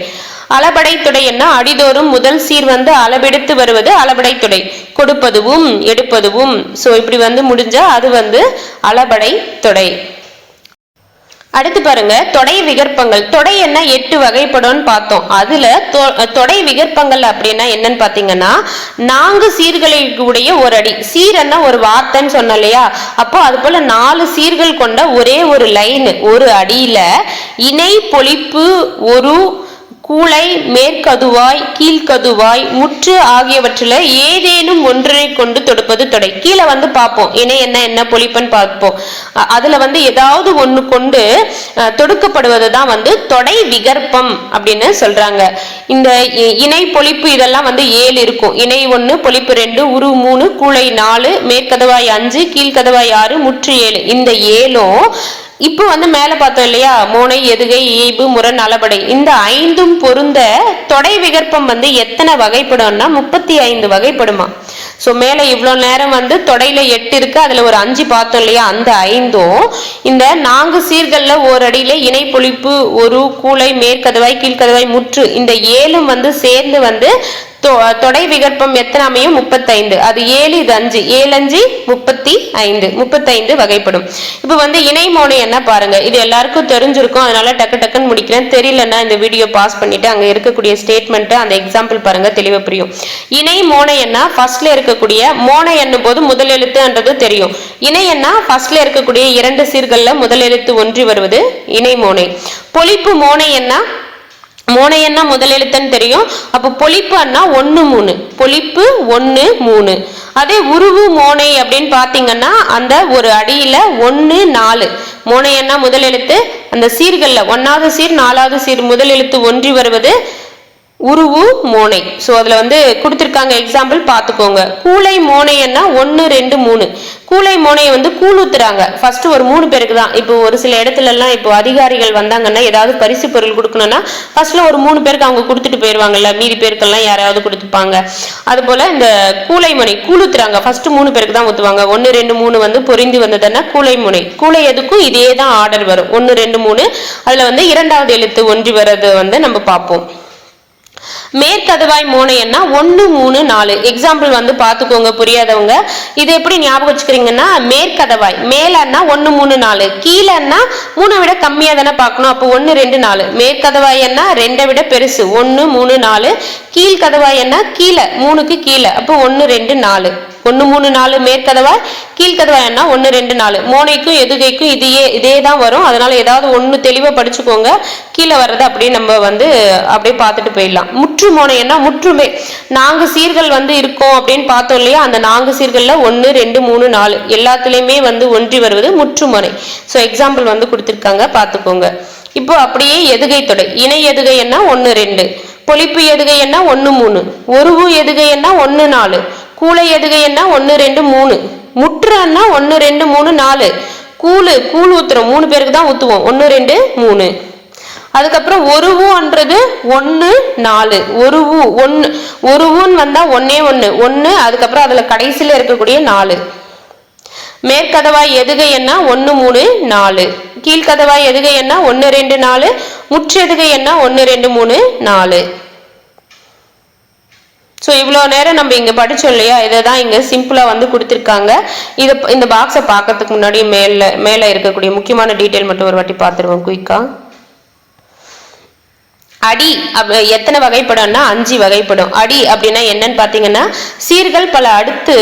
அளபடை தொடைன்னா அடிதோறும் முதல் சீர் வந்து அளவெடுத்து வருவது அளபடை தொடை. கொடுப்பதுவும் எடுப்பதுவும் ஸோ இப்படி வந்து முடிஞ்சா அது வந்து அளபடை தொடை. அடுத்து பாருங்க தொடை விகற்பங்கள். தொடை என்ன 8 வகைப்படும் பார்த்தோம். அதுல தொடை விகற்பங்கள் அப்படின்னா என்னன்னு பாத்தீங்கன்னா 4 சீர்களுடைய ஒரு அடி. சீரன்னா ஒரு வார்த்தைன்னு சொன்னோம் இல்லையா, அப்போ அது போல 4 சீர்கள் கொண்ட ஒரே ஒரு லைன் ஒரு அடியில இணை பொழிப்பு ஒரு கூளை மேற்கதுவாய் கீழ்கதுவாய் முற்று ஆகியவற்றில் ஏதேனும் ஒன்றினை கொண்டு தொடுப்பது தொடை. கீழே வந்து பார்ப்போம் இணை என்ன பொழிப்புன்னு பார்ப்போம், அதுல வந்து ஏதாவது ஒண்ணு கொண்டு தொடுக்கப்படுவது தான் வந்து தொடை விகற்பம் அப்படின்னு சொல்றாங்க. இந்த இணை பொழிப்பு இதெல்லாம் வந்து 7 இருக்கும். இணை 1, பொழிப்பு 2, உரு 3, கூளை 4, மேற்கதவாய் 5, கீழ்கதவாய் 6, முற்று 7. இந்த 7ம் இப்போ வந்து மேல பார்த்தோம் இல்லையா, மோனை எதுகை இயைபு முரண் அளபடை, இந்த 5ம் பொருந்த தொடை விகற்பம் வந்து எத்தனை வகைப்படும்னா 35 வகைப்படுமா. ஸோ மேல இவ்வளோ நேரம் வந்து தொடையில 8 இருக்கு, அதுல ஒரு 5 பார்த்தோம் இல்லையா, அந்த 5ம் இந்த 4 சீர்கள்ல ஒரு அடியில இணை பொழிப்பு ஒரு கூளை மேற்கதவாய் கீழ்கதவாய் முற்று இந்த 7ம் வந்து சேர்ந்து வந்து தொடை விகற்பம் எத்தனை அமையும் 35. அது 7 இது 5, 7 5 35 வகைப்படும். இப்போ வந்து இணை மோனை என்ன பாருங்க, இது எல்லாருக்கும் தெரிஞ்சிருக்கும், அதனால டக்கு டக்குன்னு முடிக்கிறேன். தெரியலன்னா இந்த வீடியோ பாஸ் பண்ணிட்டு அங்க இருக்கக்கூடிய ஸ்டேட்மெண்ட் அந்த எக்ஸாம்பிள் பாருங்க, தெளிவா புரியும். இணை மோனை என்ன ஃபர்ஸ்ட்ல இருக்கக்கூடிய மோனை என்னும் போது முதல் எழுத்துன்றது தெரியும். இணை என்ன ஃபர்ஸ்ட்ல இருக்கக்கூடிய 2 சீர்கள்ல முதல் எழுத்து ஒன்றி வருவது இணை மோனை. பொழிப்பு மோனை என்ன, மோனை என்ன முதல் எழுத்துன்னு தெரியும், அப்போ பொழிப்பு அண்ணா 1 3, பொழிப்பு 1 3. அதே உருவு மோனை அப்படின்னு பாத்தீங்கன்னா அந்த ஒரு அடியில 1 4, மோனை என்ன முதல் எழுத்து, அந்த சீர்கள்ல 1வது சீர் 4வது சீர் முதல் எழுத்து ஒன்றி வருவது உருவு மோனை. ஸோ அதுல வந்து கொடுத்துருக்காங்க எக்ஸாம்பிள் பார்த்துக்கோங்க. கூளை மோனை என்ன 1 2 3. கூளை மோனையை வந்து கூழ் ஊத்துறாங்க ஃபர்ஸ்ட் ஒரு 3 பேருக்கு தான். இப்போ ஒரு சில இடத்துல எல்லாம் இப்போ அதிகாரிகள் வந்தாங்கன்னா ஏதாவது பரிசு பொருள் கொடுக்கணும்னா ஃபர்ஸ்ட்ல ஒரு 3 பேருக்கு அவங்க கொடுத்துட்டு போயிடுவாங்கல்ல, மீதி பேருக்கெல்லாம் யாராவது கொடுத்துப்பாங்க. அது போல இந்த கூளை மோனை கூழ் ஊத்துறாங்க ஃபர்ஸ்ட் 3 பேருக்கு தான் ஊத்துவாங்க. 1 2 3 வந்து பொரிந்து வந்ததுன்னா கூளை மோனை. கூளை எதுக்கும் இதே தான் ஆர்டர் வரும் 1 2 3. அதுல வந்து 2வது எழுத்து ஒன்றி வர்றது வந்து நம்ம பார்ப்போம். மேற்கதவாய் மோனை என்ன 1 3 4. எக்ஸாம்பிள் வந்து பார்த்துக்கோங்க புரியாதவங்க. இது எப்படி ஞாபகம் வச்சுக்கிறீங்கன்னா, மேற்கதவாய் மேலன்னா 1 3 4, கீழன்னா 3 விட கம்மியா தானே பார்க்கணும், அப்போ 1 2 4. மேற்கதவாய் என்ன 2 விட பெருசு 1 3 4. கீழ்கதவாய் என்ன கீழே 3க்கு கீழே, அப்போ 1 2 4. 1 3 4 மேற்கதவாய், கீழ்கதவாய் என்ன 1 2 4. மோனைக்கும் எதுகைக்கும் இதே தான் வரும், அதனால ஏதாவது ஒண்ணு தெளிவா படிச்சுக்கோங்க. கீழே வர்றது அப்படியே நம்ம வந்து அப்படியே பார்த்துட்டு போயிடலாம். முற்று மோனை என்ன முற்றுமே 4 சீர்கள் வந்து இருக்கும் அப்படின்னு பார்த்தோம் இல்லையா, அந்த 4 சீர்கள்ல 1 2 3 4 எல்லாத்துலயுமே வந்து ஒன்றி வருவது முற்று மோனை. ஸோ எக்ஸாம்பிள் வந்து கொடுத்துருக்காங்க பார்த்துக்கோங்க. இப்போ அப்படியே எதுகை தொடை. இணை எதுகை என்ன 1 2, பொழிப்பு எதுகை என்ன 1 3, ஒருவு எதுகை என்ன 1 4, கூளை எதுகை என்ன 1 2 3, முற்று என்ன 1 2 3 4. கூழ் ஊத்துறோம் 3 பேருக்கு தான் ஊத்துவோம் 1 2 3. அதுக்கப்புறம் ஒருவுன்றது 1 4. ஒருவுன்னு வந்தா 1 1, அதுக்கப்புறம் அதுல கடைசியில இருக்கக்கூடிய 4. மேற்கதவாய் எதுகை என்ன 1 3 4, கீழ்கதவாய் எதுகை என்ன 1 2 4, முற்றெதுகை என்ன 1 2 3 4. ஸோ இவ்வளோ நேரம் நம்ம இங்கே படித்தோம் இல்லையா, இதை தான் இங்கே சிம்பிளாக வந்து கொடுத்துருக்காங்க. இந்த பாக்ஸை பார்க்கறதுக்கு முன்னாடி மேலே இருக்கக்கூடிய முக்கியமான டீட்டெயில் மட்டும் ஒரு வாட்டி பார்த்துருவோம் குயிக்காக. அடி எத்தனை வகைப்படும்னா 5 வகைப்படும். அடி அப்படின்னா என்னன்னு பார்த்தீங்கன்னா சீர்கள் பல அடுத்து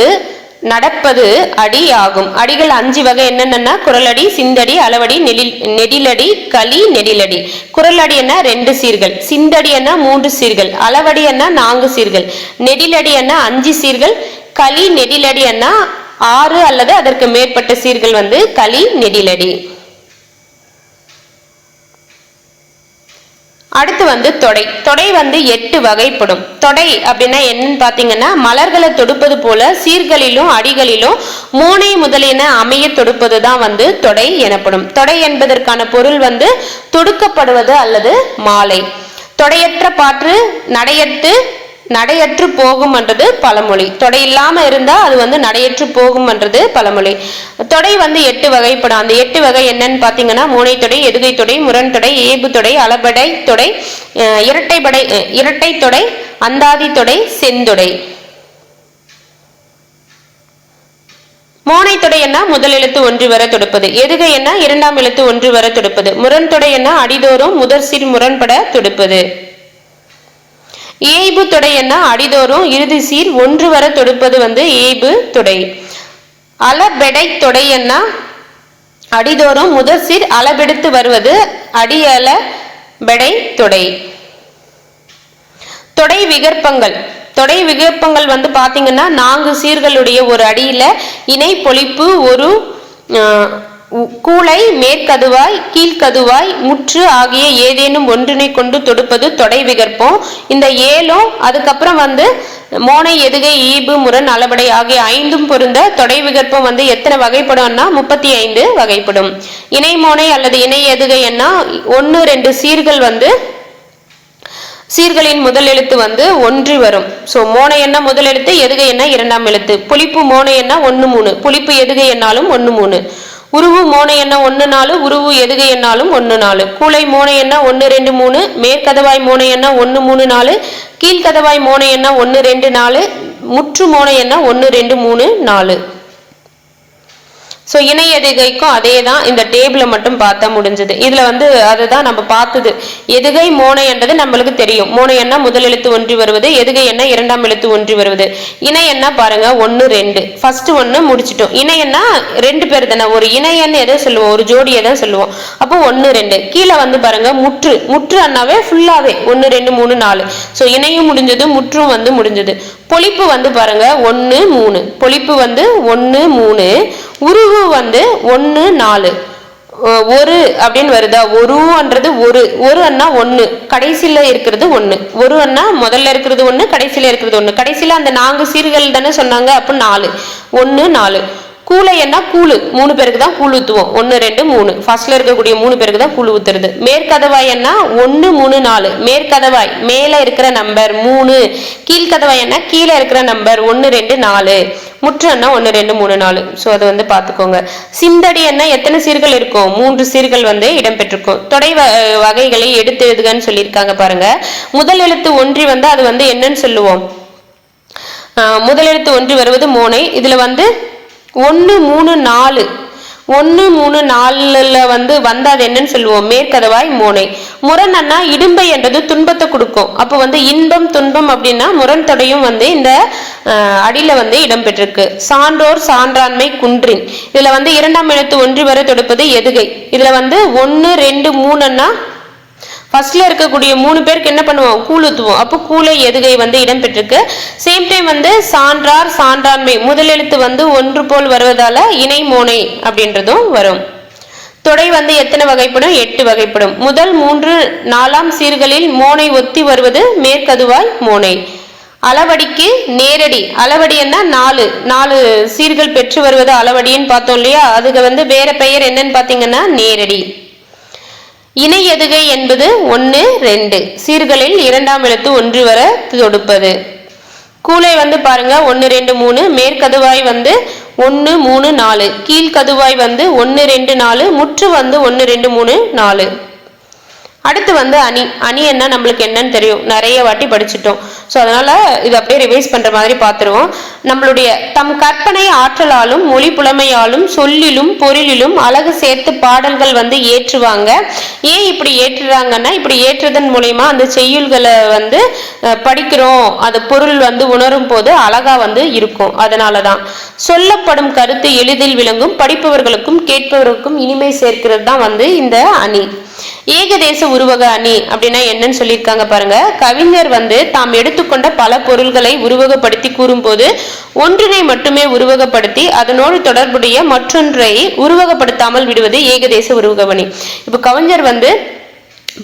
நடப்பது அடி ஆகும். அடிகள் 5 வகை என்னென்னா குரலடி, சிந்தடி, அளவடி, நெடிலடி, களி, நெடிலடி. குரலடி என்ன 2 சீர்கள், சிந்தடி என்ன 3 சீர்கள், அளவடி என்ன 4 சீர்கள், நெடிலடி என்ன 5 சீர்கள், களி நெடிலடி என்ன 6 அல்லது அதற்கு மேற்பட்ட சீர்கள் வந்து களி நெடிலடி. அடுத்து வந்து தொடை. தொடை வந்து 8 வகைப்படும். தொடை அப்படின்னா என்னன்னு பாத்தீங்கன்னா மலர்களை தொடுப்பது போல சீர்களிலும் அடிகளிலும் மோனை முதலின அமைய தொடுப்பது தான் வந்து தொடை எனப்படும். தொடை என்பதற்கான பொருள் வந்து தொடுக்கப்படுவது அல்லது மாலை. தொடையற்ற பாற்று நடையற்று போகும் என்றது பழமொழி. தொடை இல்லாம இருந்தா அது வந்து நடையற்று போகும் என்றது பழமொழி. தொடை வந்து 8 வகைப்படும். அந்த 8 வகை என்னன்னு பாத்தீங்கன்னா மூனை தொடை, எதுகை தொடை, முரண் தொடை, ஏபு தொடை, அளபடை தொடை, இரட்டை தொடை, அந்தாதி தொடை, செந்தொடை. மோனை தொடை என்ன முதல் எழுத்து 1 வர தொடுப்பது, எதுகை என்ன 2ஆம் எழுத்து 1 வர தொடுப்பது, முரண் தொடை என்ன அடிதோறும் முதற் சீர் முரண்பட தொடுப்பது. ஏய்பு தொடை என்ன அடிதோறும் இறுதி சீர் 1 வர தொடுப்பது வந்து ஏய்பு தொடை. அளபெடை தொடை என்ன அடிதோறும் முதற் சீர் அளபெடுத்து வருவது அடியல பெடை தொடை. தொடை விகற்பங்கள். தொடை விகற்பங்கள் வந்து பாத்தீங்கன்னா 4 சீர்களுடைய ஒரு அடியில இணை பொழிப்பு ஒரு கூளை மேற்கதுவாய் கீழ்கதுவாய் முற்று ஆகிய ஏதேனும் ஒன்றினை கொண்டு தொடுப்பது தொடை விகற்பம். இந்த 7ம் அதுக்கப்புறம் வந்து மோனை, எதுகை, ஈபு, முரண், அளபடை ஆகிய 5ம் பொருந்த தொடை விகற்பம் வந்து எத்தனை வகைப்படும்னா 35 வகைப்படும். இணை மோனை அல்லது இணை எதுகை என்ன 1 2 சீர்கள் வந்து சீர்களின் முதல் எழுத்து வந்து 1 வரும். சோ மோனை என்ன முதல் எழுத்து, எதுகை என்ன 2ஆம் எழுத்து. புளிப்பு மோனை என்ன 1 3, புளிப்பு எதுகை என்னாலும் 1 3. உருவு மோனை என்ன 1 4, உருவு எதுகை என்னாலும் 1 4. கூளை மோனை என்ன 1 2 3, மேற்கதவாய் மோனை என்ன 1 3 4, கீழ்கதவாய் மோனை என்ன 1 2 4, முற்று மோனை என்ன 1 2 3 4. ஸோ இணை எதுகைக்கும் அதே தான், இந்த டேபிளை மட்டும் பார்த்தா முடிஞ்சது. இதுல வந்து அதுதான் நம்ம பார்த்தது. எதுகை மோனை என்றது நம்மளுக்கு தெரியும். மோனை என்ன முதல் எழுத்து 1 வருவது, எதுகை என்ன 2ஆம் எழுத்து 1 வருவது. இணை என்ன பாருங்க 1 2, ஃபர்ஸ்ட் 1 முடிச்சிட்டோம். இணை என்ன 2 பேர் தானே, ஒரு இணையன்னு எதை சொல்லுவோம், ஒரு ஜோடியை தான் சொல்லுவோம். அப்போ 1 2. கீழே வந்து பாருங்க முற்று அண்ணாவே ஃபுல்லாவே 1 2 3 4. ஸோ இணையும் முடிஞ்சது, முற்றும் வந்து முடிஞ்சது. பொழிப்பு வந்து பாருங்க 1 3, பொழிப்பு வந்து 1 3. உருவு வந்து 1 4, ஒரு அப்படின்னு வருதா, ஒருன்றது ஒரு அண்ணா 1, கடைசியில இருக்கிறது 1, ஒரு அண்ணா முதல்ல இருக்கிறது 1, கடைசியில இருக்கிறது 1, கடைசியில அந்த 4 சீர்கள் தானே சொன்னாங்க, அப்ப 4 1 4. கூளை என்ன கூழு, 3 பேருக்கு தான் கூழ் ஊத்துவோம், 1 2 3. ஃபர்ஸ்ட்ல இருக்கக்கூடிய 3 பேருக்கு தான் கூழ் ஊத்துறது. மேற்கதவாய் என்ன 1 3 4, மேற்கதவாய் மேல இருக்கிற நம்பர் 3. கீழ்கதவாய் என்ன கீழே இருக்கிற நம்பர் 1 2 4. முற்று என்ன 1 2 3 4. ஸோ அது வந்து பார்த்துக்கோங்க. சிந்தடி என்ன எத்தனை சீர்கள் இருக்கும், 3 சீர்கள் வந்து இடம்பெற்றிருக்கும். தொடை வகைகளை எடுத்து எழுதுகன்னு சொல்லியிருக்காங்க பாருங்க. முதல் எழுத்து 1 வந்து அது வந்து என்னன்னு சொல்லுவோம், முதல் எழுத்து 1 வருவது மோனை. இதுல வந்து 1 3 4, 1 3 4ல வந்து அது என்னன்னு சொல்லுவோம், மேற்கதவாய் மோனை. முரண் அண்ணா இடும்பை என்றது துன்பத்தை கொடுக்கும். அப்போ வந்து இன்பம் துன்பம் அப்படின்னா முரண் தொடையும் வந்து இந்த அடியில வந்து இடம்பெற்றிருக்கு. சான்றோர் சான்றாண்மை குன்றின். இதுல வந்து 2ஆம் எழுத்து 1 வரை தொடுப்பது எதுகை. இதுல வந்து 1 2 3 அண்ணா ஃபர்ஸ்ட்ல இருக்கக்கூடிய 3 பேருக்கு என்ன பண்ணுவோம், கூழ் ஊத்துவோம். அப்போ கூளை எதுகை வந்து இடம்பெற்றிருக்கு. சேம் டைம் வந்து சான்றார் சான்றாண்மை முதல் எழுத்து வந்து 1 போல் வருவதால இணை மோனை அப்படின்றதும் வரும். தொடை வந்து எத்தனை வகைப்படும், 8 வகைப்படும். முதல் 3 4ஆம் சீர்களில் மோனை ஒத்தி வருவது மேற்கதுவாய் மோனை. அளவடிக்கு நேரடி. அளவடி என்ன 4 சீர்கள் பெற்று வருவது அளவடின்னு பார்த்தோம் இல்லையா, அதுக்கு வந்து வேற பெயர் என்னன்னு பாத்தீங்கன்னா நேரடி. இணை எதுகை என்பது 1 2 சீர்களில் 2ஆம் எழுத்து 1 வர தொடுப்பது. கூளை வந்து பாருங்க 1 2 3, மேற்கதுவாய் வந்து 1 3 4, கீழ்கதுவாய் வந்து 1 2 4, முற்று வந்து 1 2 3 4. அடுத்து வந்து அணி. அணி என்ன நம்மளுக்கு என்னன்னு தெரியும், நிறைய வாட்டி படிச்சுட்டோம். ஸோ அதனால இது அப்படியே ரிவைஸ் பண்ற மாதிரி பார்த்துருவோம். நம்மளுடைய தம் கற்பனை ஆற்றலாலும் மொழி புலமையாலும் சொல்லிலும் பொருளிலும் அழகு சேர்த்து பாடல்கள் வந்து ஏற்றுவாங்க. ஏன் இப்படி ஏற்றுறாங்கன்னா, இப்படி ஏற்றுதன் மூலயமா அந்த செய்யுள்களை வந்து படிக்கிறோம், அது பொருள் வந்து உணரும் போது அழகா வந்து இருக்கும். அதனாலதான் சொல்லப்படும் கருத்து எளிதில் விளங்கும், படிப்பவர்களுக்கும் கேட்பவர்களுக்கும் இனிமை சேர்க்கிறது தான் வந்து இந்த அணி. ஏகதேச உருவக அணி அப்படின்னா என்னன்னு சொல்லியிருக்காங்க பாருங்க. கவிஞர் வந்து தாம் எடுத்துக்கொண்ட பல பொருள்களை உருவகப்படுத்தி கூறும்போது ஒன்றினை மட்டுமே உருவகப்படுத்தி அதனோடு தொடர்புடைய மற்றொன்றை உருவகப்படுத்தாமல் விடுவது ஏகதேச உருவக அணி. இப்ப கவிஞர் வந்து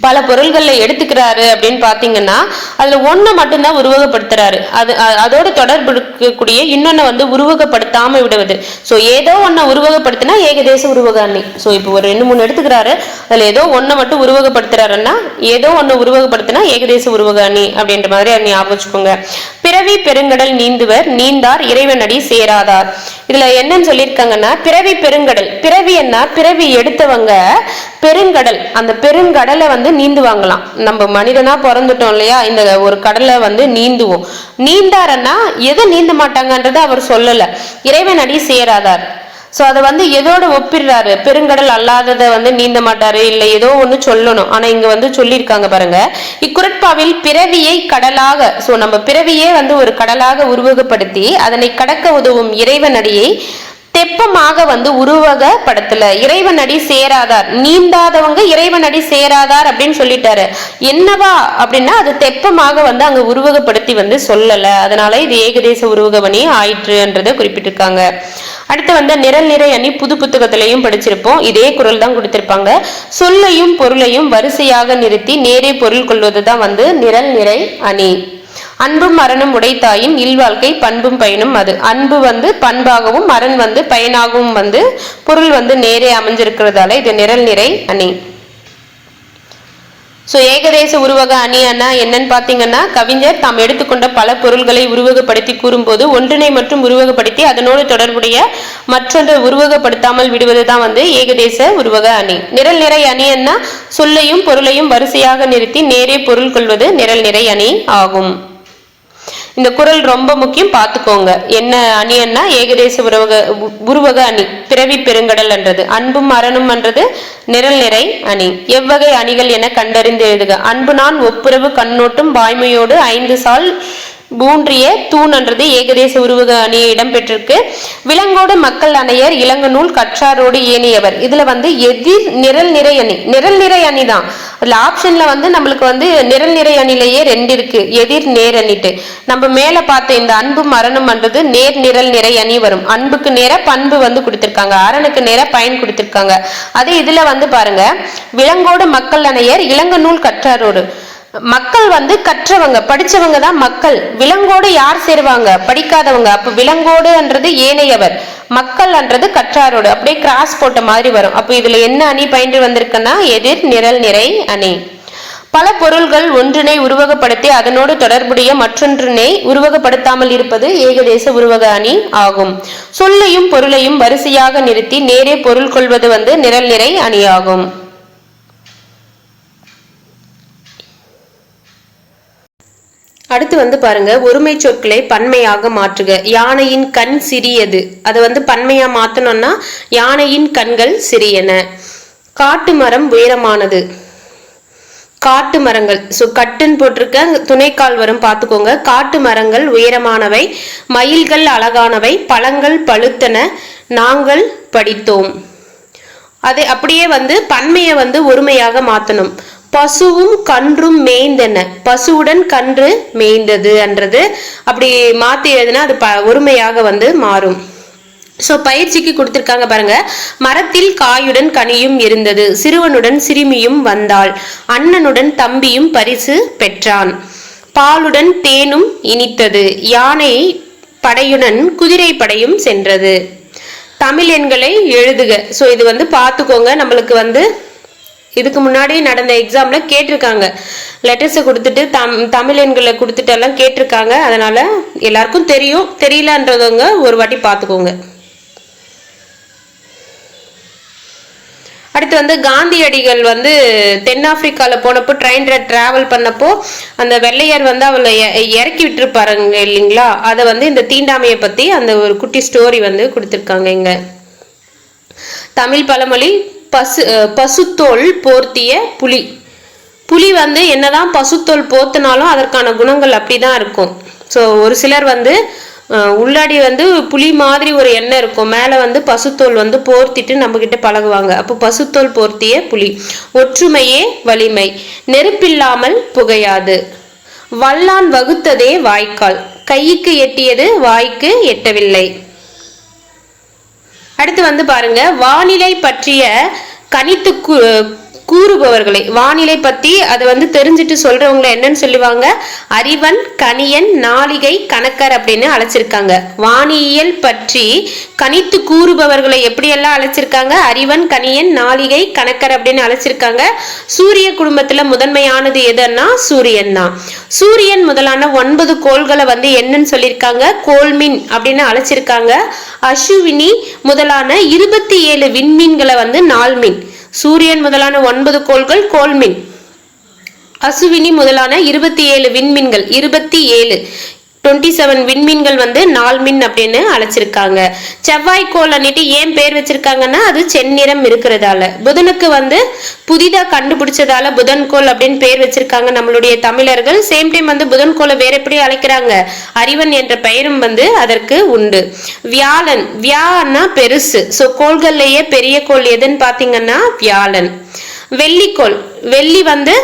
பல பொருள்களை எடுத்துக்கிறாரு அப்படின்னு பாத்தீங்கன்னா அதுல ஒண்ணு மட்டும்தான் உருவகப்படுத்துறாரு. அதோட தொடர்பு இருக்கக்கூடிய இன்னொன்னு வந்து உருவகப்படுத்தாம விடுவது. சோ ஏதோ ஒன்ன உருவகப்படுத்தினா ஏகதேச உருவக அணி. சோ இப்போ ஒரு 2 3 எடுத்துக்கிறாரு, அதுல ஏதோ ஒன்ன மட்டும் உருவகப்படுத்துறாருன்னா ஏதோ ஒன்னு உருவகப்படுத்தினா ஏகதேச உருவக அணி அப்படின்ற மாதிரி ஞாபகம் வச்சுக்கோங்க. பிறவி பெருங்கடல் நீந்துவர் நீந்தார் இறைவனடி சேராதார். இதுல என்னன்னு சொல்லியிருக்காங்கன்னா, பிறவி பெருங்கடல். பிறவி என்ன, பிறவி எடுத்தவங்க பெருங்கடல், அந்த பெருங்கடலை வந்து நீந்துவாங்களாம். நம்ம மனிதனா பிறந்துட்டோம் இல்லையா, இந்த ஒரு கடலை வந்து நீந்துவோம். நீந்தாரன்னா எதை நீந்த மாட்டாங்கன்றத அவர் சொல்லல, இறைவன் அடி சேராதார். சோ அதை வந்து எதோட ஒப்பிடுறாரு, பெருங்கடல் அல்லாததை வந்து நீந்த மாட்டாரு, இல்ல ஏதோ ஒண்ணு சொல்லணும். ஆனா இங்க வந்து சொல்லியிருக்காங்க பாருங்க, இக்குறட்பாவில் பிறவியை கடலாக, சோ நம்ம பிறவியே வந்து ஒரு கடலாக உருவகப்படுத்தி அதனை கடக்க உதவும் இறைவன் அடியை தெப்பமாக வந்து உருவகப்படுத்தல. இறைவன் அடி சேராதார், நீந்தாதவங்க இறைவன் அடி சேராதார் அப்படின்னு சொல்லிட்டாரு. என்னவா அப்படின்னா அது தெப்பமாக வந்து அங்க உருவகப்படுத்தி வந்து சொல்லல. அதனால இது ஏகதேச உருவகவணி ஆயிற்றுன்றதை குறிப்பிட்டிருக்காங்க. அடுத்து வந்து நிரல் நிறை அணி புது புத்தகத்திலையும் படிச்சிருப்போம். இதே குறள் தான் கொடுத்திருப்பாங்க. சொல்லையும் பொருளையும் வரிசையாக நிறுத்தி நேரே பொருள் கொள்வதுதான் வந்து நிரல் நிறை அணி. அன்பும் அறனும் உடைத்தாயும் இல்வாழ்க்கை பண்பும் பயனும் அது. அன்பு வந்து பண்பாகவும் அரண் வந்து பயனாகவும் வந்து பொருள் வந்து நேரே அமைஞ்சிருக்கிறதால இது நிரல் நிறை அணி. சோ ஏகதேச உருவக அணி அண்ணா என்னன்னு பாத்தீங்கன்னா, கவிஞர் தாம் எடுத்துக்கொண்ட பல பொருள்களை உருவகப்படுத்தி கூறும்போது ஒன்றினை மற்றும் உருவகப்படுத்தி அதனோடு தொடர்புடைய மற்றொன்று உருவகப்படுத்தாமல் விடுவதுதான் வந்து ஏகதேச உருவக அணி. நிரல் நிறை அணி அண்ணா சொல்லையும் பொருளையும் வரிசையாக நிறுத்தி நேரே பொருள் கொள்வது நிரல் நிறை அணி ஆகும். இந்த குறள் ரொம்ப முக்கியம், பார்த்துக்கோங்க. என்ன அணி அண்ணா, ஏகதேச உருவக அணி. பிறவி பெருங்கடல் என்றது அன்பும் அறனும் என்றது நிரல் நிறை அணி. எவ்வகை அணிகள் என கண்டறிந்து எழுதுக. அன்பு நான் ஒப்புரவு கண்ணோட்டும் வாய்மையோடு 5 சால் பூன்றிய தூண் என்றது ஏகதேச உருவக அணியை இடம்பெற்றிருக்கு. விலங்கோடு மக்கள் அணையர் இளங்க நூல் கற்றாரோடு ஏனையவர். இதுல வந்து எதிர் நிரல் நிறை அணி, நிரல் நிறை அணி தான். அதுல ஆப்ஷன்ல வந்து நம்மளுக்கு வந்து நிரல் நிறை அணிலேயே 2 இருக்கு, எதிர் நேர் அணிட்டு. நம்ம மேல பார்த்த இந்த அன்பும் அறனும் என்றது நேர் நிரல் நிறை அணி வரும். அன்புக்கு நேர பண்பு வந்து கொடுத்திருக்காங்க, அறனுக்கு நேர பயன் கொடுத்திருக்காங்க. அதே இதுல வந்து பாருங்க, விலங்கோடு மக்கள் அணையர் இளங்க நூல் கற்றாரோடு. மக்கள் வந்து கற்றவங்க படிச்சவங்க தான் மக்கள். விலங்கோடு யார் சேருவாங்க, படிக்காதவங்க. அப்ப விலங்கோடு என்றது ஏனையவர், மக்கள் என்றது கற்றாரோடு. அப்படியே கிராஸ் போட்ட மாதிரி வரும். அப்ப இதுல என்ன அணி பயின்று வந்திருக்குன்னா எதிர் நிரல் நிறை அணி. பல பொருள்கள் ஒன்றினை உருவகப்படுத்தி அதனோடு தொடர்புடைய மற்றொன்றினை உருவகப்படுத்தாமல் இருப்பது ஏகதேச உருவக அணி ஆகும். சொல்லையும் பொருளையும் வரிசையாக நிறுத்தி நேரே பொருள் கொள்வது வந்து நிரல் நிறை அணி ஆகும். அடுத்து வந்து பாருங்க, ஒருமை சொற்களை பன்மையாக மாற்றுக. யானையின் கண் சிறியது, அதை வந்து பன்மையா மாத்தணும்னா யானையின் கண்கள் சிறியன. காட்டு மரம் உயரமானது, காட்டு மரங்கள். ஸோ கட்டுன்னு போட்டிருக்க, துணைக்கால் வரும் பார்த்துக்கோங்க. காட்டு மரங்கள் உயரமானவை, மயில்கள் அழகானவை, பழங்கள் பழுத்தன, நாங்கள் படித்தோம். அதை அப்படியே வந்து பன்மையை வந்து ஒருமையாக மாத்தணும். பசுவும் கன்றும் மேய்ந்தன, பசுவுடன் கன்று மேய்ந்தது என்றது அப்படி மாத்தி எழுதுனா அது ஒருமையாக வந்து மாறும். சோ பயிற்சிக்கு கொடுத்திருக்காங்க பாருங்க. மரத்தில் காயுடன் கனியும் இருந்தது, சிறுவனுடன் சிறுமியும் வந்தாள், அண்ணனுடன் தம்பியும் பரிசு பெற்றான், பாலுடன் தேனும் இனித்தது, யானை படையுடன் குதிரை படையும் சென்றது. தமிழ் எண்களை எழுதுக. சோ இது வந்து பார்த்துக்கோங்க, நம்மளுக்கு வந்து இதுக்கு முன்னாடி நடந்த எக்ஸாம்ல கேட்டிருக்காங்க. லெட்டர்ஸை கொடுத்துட்டு தமிழ் எண்களை கொடுத்துட்டு எல்லாம் கேட்டிருக்காங்க. அதனால எல்லாருக்கும் தெரியும், தெரியலன்றவங்க ஒரு வாட்டி பார்த்துக்கோங்க. அடுத்து வந்து காந்தியடிகள் வந்து தென்னாப்பிரிக்காவில் போனப்போ ட்ரெயினில் டிராவல் பண்ணப்போ அந்த வெள்ளையர் வந்து அவளை இறக்கி விட்டுருப்பாருங்க இல்லைங்களா, அதை வந்து இந்த தீண்டாமையை பற்றி அந்த ஒரு குட்டி ஸ்டோரி வந்து கொடுத்துருக்காங்க. இங்க தமிழ் பழமொழி பசுத்தோல் போர்த்திய புலி. புலி வந்து என்னதான் பசுத்தோல் போர்த்தினாலும் அதற்கான குணங்கள் அப்படிதான் இருக்கும். ஸோ ஒரு சிலர் வந்து உள்ளாடி வந்து புலி மாதிரி ஒரு எண்ணெய் இருக்கும், மேலே வந்து பசுத்தோல் வந்து போர்த்திட்டு நம்ம கிட்ட பழகுவாங்க. அப்போ பசுத்தோல் போர்த்திய புலி. ஒற்றுமையே வலிமை, நெருப்பில்லாமல் புகையாது, வல்லான் வகுத்ததே வாய்க்கால், கைக்கு எட்டியது வாய்க்கு எட்டவில்லை. அடுத்து வந்து பாருங்க, வானிலை பற்றிய கணித்து கூறுபவர்களை, வானிலை பத்தி அதை வந்து தெரிஞ்சுட்டு சொல்றவங்களை என்னன்னு சொல்லுவாங்க, அறிவன், கணியன், நாளிகை, கணக்கர் அப்படின்னு அழைச்சிருக்காங்க. வானியல் பற்றி கணித்து கூறுபவர்களை எப்படியெல்லாம் அழைச்சிருக்காங்க, அறிவன், கணியன், நாளிகை, கணக்கர் அப்படின்னு அழைச்சிருக்காங்க. சூரிய குடும்பத்துல முதன்மையானது எதுன்னா சூரியன் தான். சூரியன் முதலான 9 கோள்களை வந்து என்னன்னு சொல்லியிருக்காங்க, கோள்மின் அப்படின்னு அழைச்சிருக்காங்க. அசுவினி முதலான 27 விண்மீன்களை வந்து நாள்மின். சூரியன் முதலான 9 கோள்கள் கோள்மின், அசுவினி முதலான 27 விண்மீன்கள் 27 விண்மீன்கள் வந்து நாள்மின் அப்படின்னு அழைச்சிருக்காங்க. செவ்வாய்க்கோள் அன்னிட்டு ஏன் பேர் வச்சிருக்காங்கன்னா அது செந்நிறம் இருக்கிறதால. புதனுக்கு வந்து புதிதா கண்டுபிடிச்சதால புதன்கோள் அப்படின்னு பேர் வச்சிருக்காங்க நம்மளுடைய தமிழர்கள். சேம் டைம் வந்து புதன்கோளை வேற எப்படி அழைக்கிறாங்க, அறிவன் என்ற பெயரும் வந்து அதற்கு உண்டு. வியாழன், வியான்னா பெருசு. ஸோ கோள்கள்லயே பெரிய கோள் எதுன்னு பாத்தீங்கன்னா வியாழன். வெள்ளிக்கோள், வெள்ளி வந்து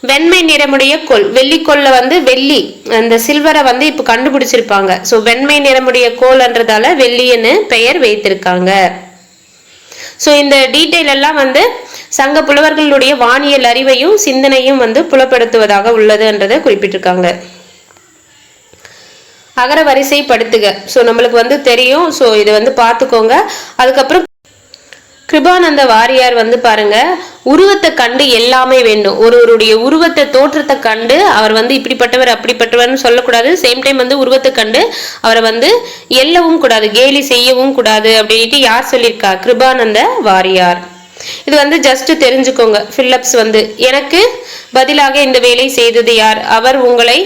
வெண்மை நிறமுடைய கோள். வெள்ளிக்கோள்ல வந்து வெள்ளி அந்த சில்வரை வந்து இப்ப கண்டுபிடிச்சிருப்பாங்க. ஸோ வெண்மை நிறமுடைய கோள்ன்றதால வெள்ளின்னு பெயர் வைத்திருக்காங்க. ஸோ இந்த டீட்டெயில் எல்லாம் வந்து சங்க புலவர்களுடைய வானியல் அறிவையும் சிந்தனையும் வந்து புலப்படுத்துவதாக உள்ளதுன்றதை குறிப்பிட்டிருக்காங்க. அகர வரிசை படுத்துக. ஸோ நம்மளுக்கு வந்து தெரியும். ஸோ இதை வந்து பார்த்துக்கோங்க. அதுக்கப்புறம் கிருபானந்த வாரியார் வந்து பாருங்க, உருவத்தை கண்டு எல்லாமே வேண்டும். ஒருவருடைய உருவத்தை தோற்றத்தை கண்டு அவர் வந்து இப்படிப்பட்டவர் அப்படிப்பட்டவர்னு சொல்லக்கூடாது. சேம் டைம் வந்து உருவத்தை கண்டு அவரை வந்து எல்லவும் கூடாது, கேலி செய்யவும் கூடாது அப்படின்ட்டு யார் சொல்லியிருக்கா, கிருபானந்த வாரியார். இது வந்து ஜஸ்ட் தெரிஞ்சுக்கோங்க. பில்லப்ஸ் வந்து எனக்கு பதிலாக இந்த வேலை செய்தது யார், அவர் உங்களை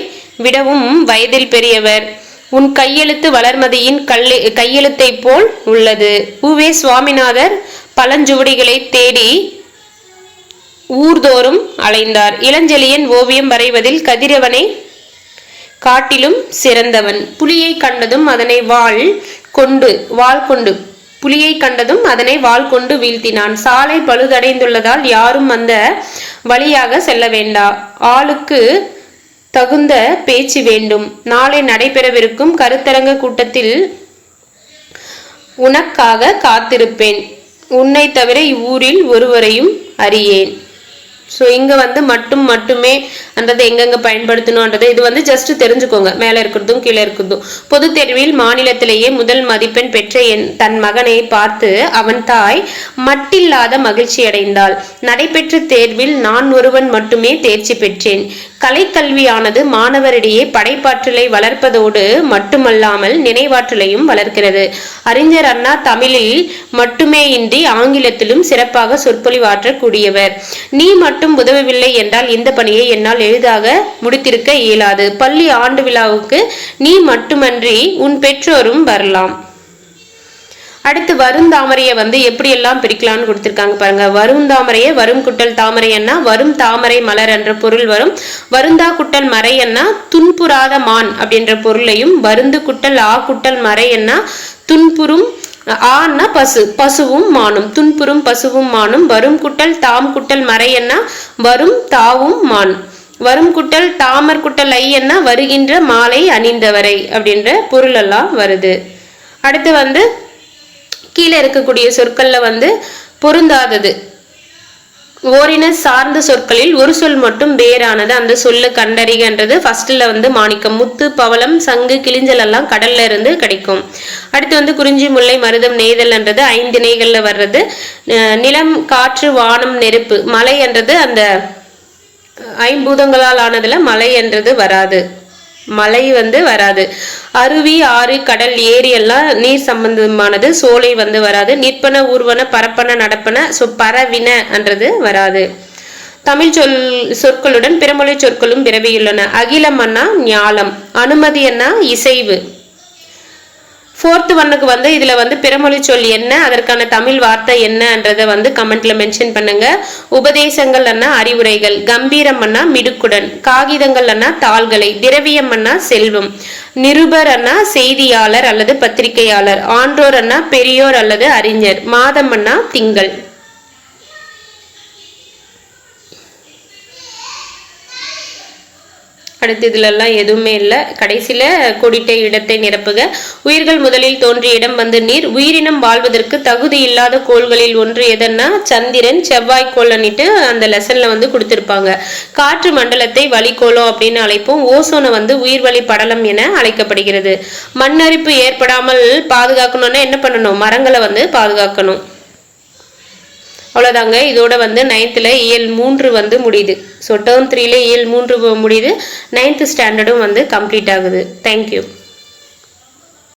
விடவும் வயதில் பெரியவர், உன் கையெழுத்து வளர்மதியின் கையெழுத்தை போல் உள்ளது. உவே சுவாமிநாதர் பழஞ்சுவடிகளை தேடி ஊர்தோறும் அலைந்தார். இளஞ்செழியன் ஓவியம் வரைவதில் கதிரவனை காட்டிலும் சிறந்தவன். புலியை கண்டதும் அதனை வாள் கொண்டு புலியை கண்டதும் அதனை வாள் கொண்டு வீழ்த்தினான். சாலை பழுதடைந்துள்ளதால் யாரும் அந்த வழியாக செல்ல வேண்டா. ஆளுக்கு தகுந்த பேச்சு வேண்டும். நாளை நடைபெறவிருக்கும் கருத்தரங்க கூட்டத்தில் உனக்காக காத்திருப்பேன். உன்னை தவிர இவ்வூரில் ஒருவரையும் அறியேன். ஸோ இங்கே வந்து மட்டுமே அன்றதை எங்கெங்கே பயன்படுத்தணுன்றதை இது வந்து ஜஸ்ட் தெரிஞ்சுக்கோங்க. மேலே இருக்கிறதும் கீழே இருக்கிறதும். பொது தேர்வில் மாநிலத்திலேயே முதல் மதிப்பெண் பெற்ற தன் மகனை பார்த்து அவன் தாய் மட்டில்லாத மகிழ்ச்சி அடைந்தாள். நடைபெற்ற தேர்வில் நான் ஒருவன் மட்டுமே தேர்ச்சி பெற்றேன். கலைக்கல்வியானது மாணவரிடையே படைப்பாற்றலை வளர்ப்பதோடு மட்டுமல்லாமல் நினைவாற்றலையும் வளர்க்கிறது. அறிஞர் அண்ணா தமிழில் மட்டுமே இன்றி ஆங்கிலத்திலும் சிறப்பாக சொற்பொழிவாற்றக்கூடியவர். நீ மட்டும் உதவவில்லை என்றால் இந்த பணியை என்னால் எளிதாக முடித்திருக்க இயலாது. பள்ளி ஆண்டு விழாவுக்கு நீ மட்டுமன்றி உன் பெற்றோரும் வரலாம். அடுத்து வருந்தாமரையை வந்து எப்படி எல்லாம் பிரிக்கலாம்னு கொடுத்திருக்காங்க பாருங்க. வருந்தாமரையை வரும் குட்டல் தாமரை அண்ணா வரும் தாமரை மலர் என்ற பொருள் வரும். வருந்தா குட்டல் மறை அண்ணா துன்புறாத மான் அப்படின்ற பொருளையும், வருந்து குட்டல் ஆ குட்டல் மறை அண்ணா துன்புறும் ஆன்னா பசுவும் மானும், துன்புறும் பசுவும் மானும். வரும் குட்டல் தாம் குட்டல் மறை அண்ணா வரும் தாவும் மான். வரும் குட்டல் தாமர் குட்டல் ஐ அண்ணா வருகின்ற மாலை அணிந்தவரை அப்படின்ற பொருள் எல்லாம் வருது. அடுத்து வந்து கீழே இருக்கக்கூடிய சொற்கள்ல வந்து பொருந்தாதது, ஓரின சார்ந்த சொற்களில் ஒரு சொல் மட்டும் வேறானது அந்த சொல்லு கண்டறிகன்றது ஃபர்ஸ்ட்ல வந்து மாணிக்கம், முத்து, பவளம், சங்கு, கிளிஞ்சல் எல்லாம் கடல்ல இருந்து கிடைக்கும். அடுத்து வந்து குறிஞ்சி, முல்லை, மருதம், நெய்தல்ன்றது 5 திணைகள்ல வர்றது. நிலம், காற்று, வானம், நெருப்பு, மலை என்றது அந்த 5 பூதங்களால் ஆனதுல மலை என்றது வராது. மலை வந்து வராது. அருவி, ஆறு, கடல், ஏரி எல்லாம் நீர் சம்பந்தமானது. சோலை வந்து வராது. நிற்பன, ஊர்வன, பரப்பன, நடப்பன, பரவின என்றது வராது. தமிழ் சொற்களுடன் பிறமொழி சொற்களும் பிறவியுள்ளன. அகிலம் அண்ணா ஞாலம், அனுமதி அண்ணா இசைவு. 4th ஒன்னுக்கு வந்து இதுல வந்து பிறமொழி சொல் என்ன, அதற்கான தமிழ் வார்த்தை என்னன்றதை வந்து கமெண்ட்ல மென்ஷன் பண்ணுங்க. உபதேசங்கள் அண்ணா அறிவுரைகள், கம்பீரம் அண்ணா மிடுக்குடன், காகிதங்கள் அண்ணா தாள்களை, திரவியம் அண்ணா செல்வம், நிருபர் அண்ணா செய்தியாளர் அல்லது பத்திரிகையாளர், ஆன்றோர் அண்ணா பெரியோர் அல்லது அறிஞர், மாதம் அண்ணா திங்கள். அடுத்து இதுல எல்லாம் எதுவுமே இல்லை. கடைசியில கொடிட்ட இடத்தை நிரப்புக. உயிர்கள் முதலில் தோன்றிய இடம் வந்து நீர். உயிரினம் வாழ்வதற்கு தகுதி இல்லாத கோள்களில் ஒன்று எதன்னா சந்திரன், செவ்வாய்க்கோள் அன்னிட்டு அந்த லெசன்ல வந்து கொடுத்திருப்பாங்க. காற்று மண்டலத்தை வளிக்கோளம் அப்படின்னு அழைப்போம். ஓசோனை வந்து உயிர்வழி படலம் என அழைக்கப்படுகிறது. மண்ணரிப்பு ஏற்படாமல் பாதுகாக்கணும்னா என்ன பண்ணணும்? மரங்களை வந்து பாதுகாக்கணும். அவ்வளோதாங்க. இதோட வந்து 9th இயல் 3 வந்து முடியுது. ஸோ டேர்ம் 3 இயல் 3 முடியுது. 9th ஸ்டாண்டர்டும் வந்து கம்ப்ளீட் ஆகுது. தேங்க்யூ.